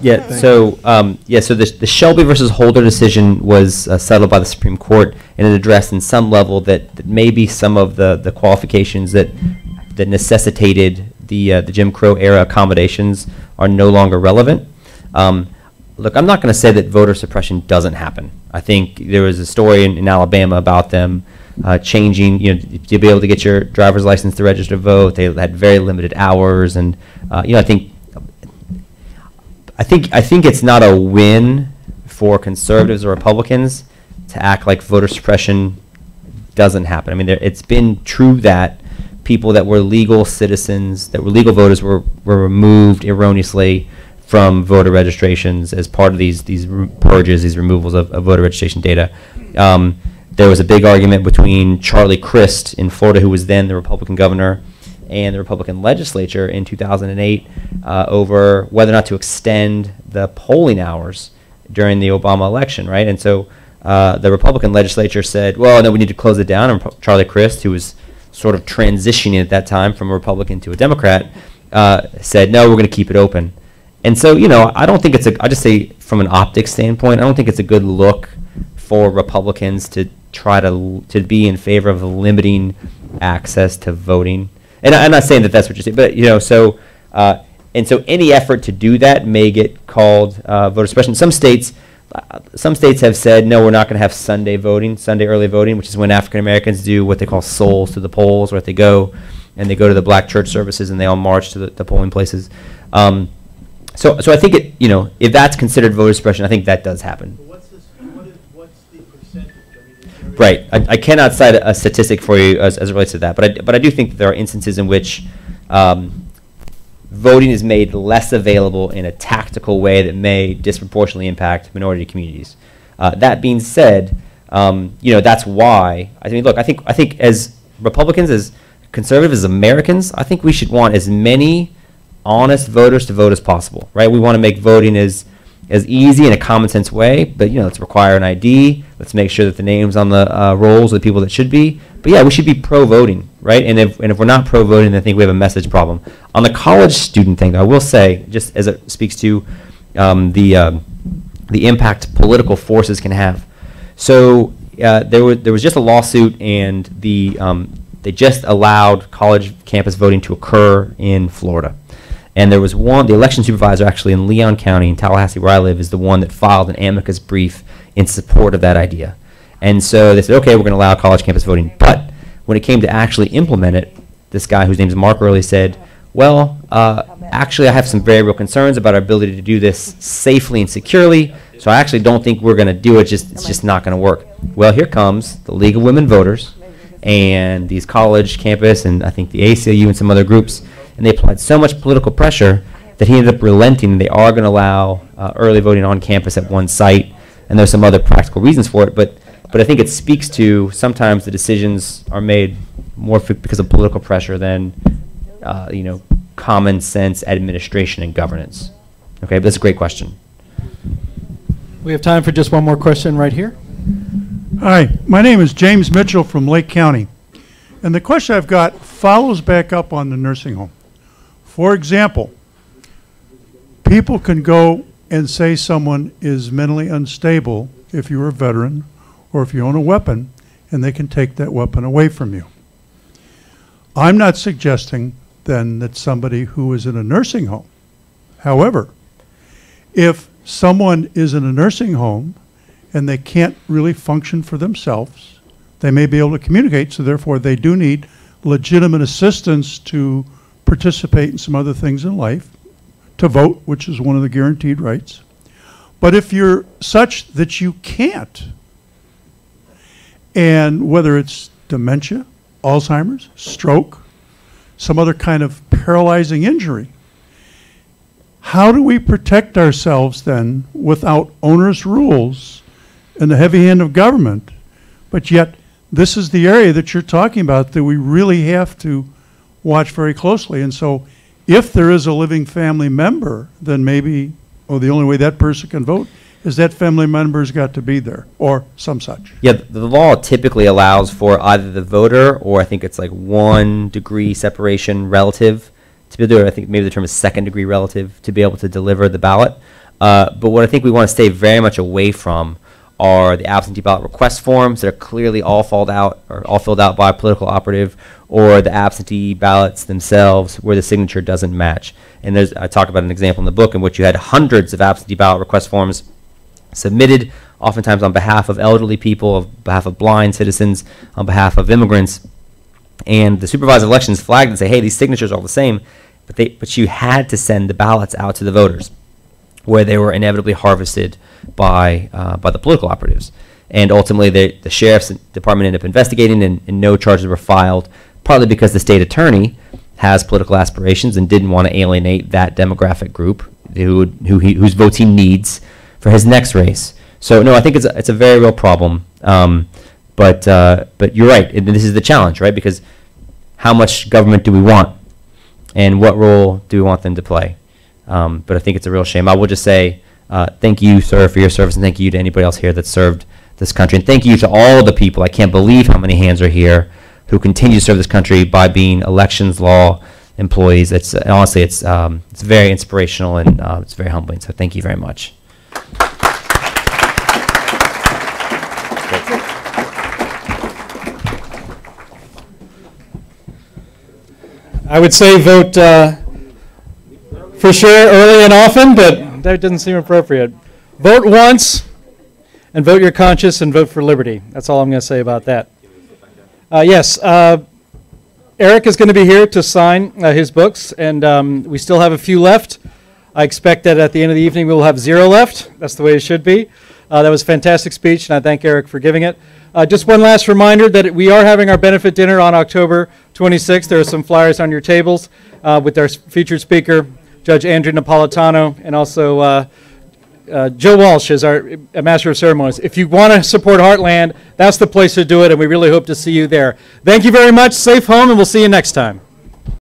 Yeah. So the Shelby versus Holder decision was settled by the Supreme Court, and it addressed in some level that maybe some of the qualifications that necessitated the Jim Crow era accommodations are no longer relevant. Look, I'm not going to say that voter suppression doesn't happen. I think there was a story in Alabama about them changing, to be able to get your driver's license to register to vote. They had very limited hours, and I think it's not a win for conservatives or Republicans to act like voter suppression doesn't happen. I mean, it's been true that people that were legal citizens, that were legal voters, were removed erroneously from voter registrations as part of these purges, these removals of voter registration data. There was a big argument between Charlie Crist in Florida, who was then the Republican governor, and the Republican legislature in 2008 over whether or not to extend the polling hours during the Obama election, right? And so the Republican legislature said, well, no, we need to close it down. And Charlie Crist, who was sort of transitioning at that time from a Republican to a Democrat, said, no, we're going to keep it open. And so, you know, I don't think it's I just say from an optics standpoint, I don't think it's a good look for Republicans to try to be in favor of limiting access to voting. And I'm not saying that that's what you're saying, but, you know, so, and so any effort to do that may get called voter suppression. Some states have said, no, we're not going to have Sunday voting, Sunday early voting, which is when African Americans do what they call souls to the polls, where they go and they go to the black church services and they all march to the polling places. So I think it, you know, if that's considered voter suppression, I think that does happen. But what's the percentage? I mean, Right. I cannot cite a statistic for you as it relates to that, but I do think that there are instances in which voting is made less available in a tactical way that may disproportionately impact minority communities. That being said, you know, that's why, I mean, look, I think as Republicans, as conservatives, as Americans, I think we should want as many honest voters to vote as possible, right? We want to make voting as easy in a common sense way, but, you know, let's require an ID. Let's make sure that the names on the rolls are the people that should be. But yeah, we should be pro-voting, right? And if we're not pro-voting, then I think we have a message problem. On the college student thing, though, I will say, just as it speaks to the impact political forces can have. So there was just a lawsuit, and they just allowed college campus voting to occur in Florida. And there was the election supervisor actually in Leon County, in Tallahassee, where I live, is the one that filed an amicus brief in support of that idea. And so they said, okay, we're going to allow college campus voting. But when it came to actually implement it, this guy whose name is Mark Early said, well, actually I have some very real concerns about our ability to do this safely and securely, so I actually don't think we're going to do it. It's just not going to work. Well, here comes the League of Women Voters and these college campus, and I think the ACLU and some other groups, and they applied so much political pressure that he ended up relenting. They are going to allow early voting on campus at one site, and there's some other practical reasons for it, but I think it speaks to sometimes the decisions are made more because of political pressure than you know, common sense administration and governance. Okay, but that's a great question. We have time for just one more question right here. Hi, my name is James Mitchell from Lake County, and the question I've got follows back up on the nursing home. For example, people can go and say someone is mentally unstable if you're a veteran or if you own a weapon, and they can take that weapon away from you. I'm not suggesting then that somebody who is in a nursing home. However, if someone is in a nursing home and they can't really function for themselves, they may be able to communicate, so therefore they do need legitimate assistance to participate in some other things in life, to vote, which is one of the guaranteed rights. But if you're such that you can't, and whether it's dementia, Alzheimer's, stroke, some other kind of paralyzing injury, how do we protect ourselves then without onerous rules and the heavy hand of government? But yet, this is the area that you're talking about that we really have to watch very closely. And so if there is a living family member, then maybe, the only way that person can vote is that family member's got to be there, or some such. Yeah, the law typically allows for either the voter, or I think it's like 1 degree separation relative to be able to, I think maybe the term is 2nd degree relative, to be able to deliver the ballot. But what I think we want to stay very much away from are the absentee ballot request forms that are clearly all filled out by a political operative, or the absentee ballots themselves where the signature doesn't match. And I talk about an example in the book in which you had hundreds of absentee ballot request forms submitted, oftentimes on behalf of elderly people, on behalf of blind citizens, on behalf of immigrants. And the supervisor of elections flagged and say, hey, these signatures are all the same, but you had to send the ballots out to the voters, where they were inevitably harvested by the political operatives. And ultimately, the sheriff's department ended up investigating, and no charges were filed, partly because the state attorney has political aspirations and didn't want to alienate that demographic group whose votes he needs for his next race. So no, I think it's a very real problem. But you're right, and this is the challenge, right? Because how much government do we want, and what role do we want them to play? But I think it's a real shame. I will just say thank you, sir, for your service, and thank you to anybody else here that served this country. And thank you to all the people, I can't believe how many hands are here, who continue to serve this country by being elections law employees. It's honestly, it's very inspirational, and it's very humbling. So thank you very much. I would say vote for sure early and often, but that doesn't seem appropriate. Vote once, and vote your conscience, and vote for liberty. That's all I'm going to say about that. Yes, Eric is going to be here to sign his books, and we still have a few left. I expect that at the end of the evening we will have 0 left. That's the way it should be. That was a fantastic speech, and I thank Eric for giving it. Just one last reminder that we are having our benefit dinner on October 26th. There are some flyers on your tables with our featured speaker, Judge Andrew Napolitano, and also Joe Walsh is our Master of Ceremonies. If you want to support Heartland, that's the place to do it, and we really hope to see you there. Thank you very much. Safe home, and we'll see you next time.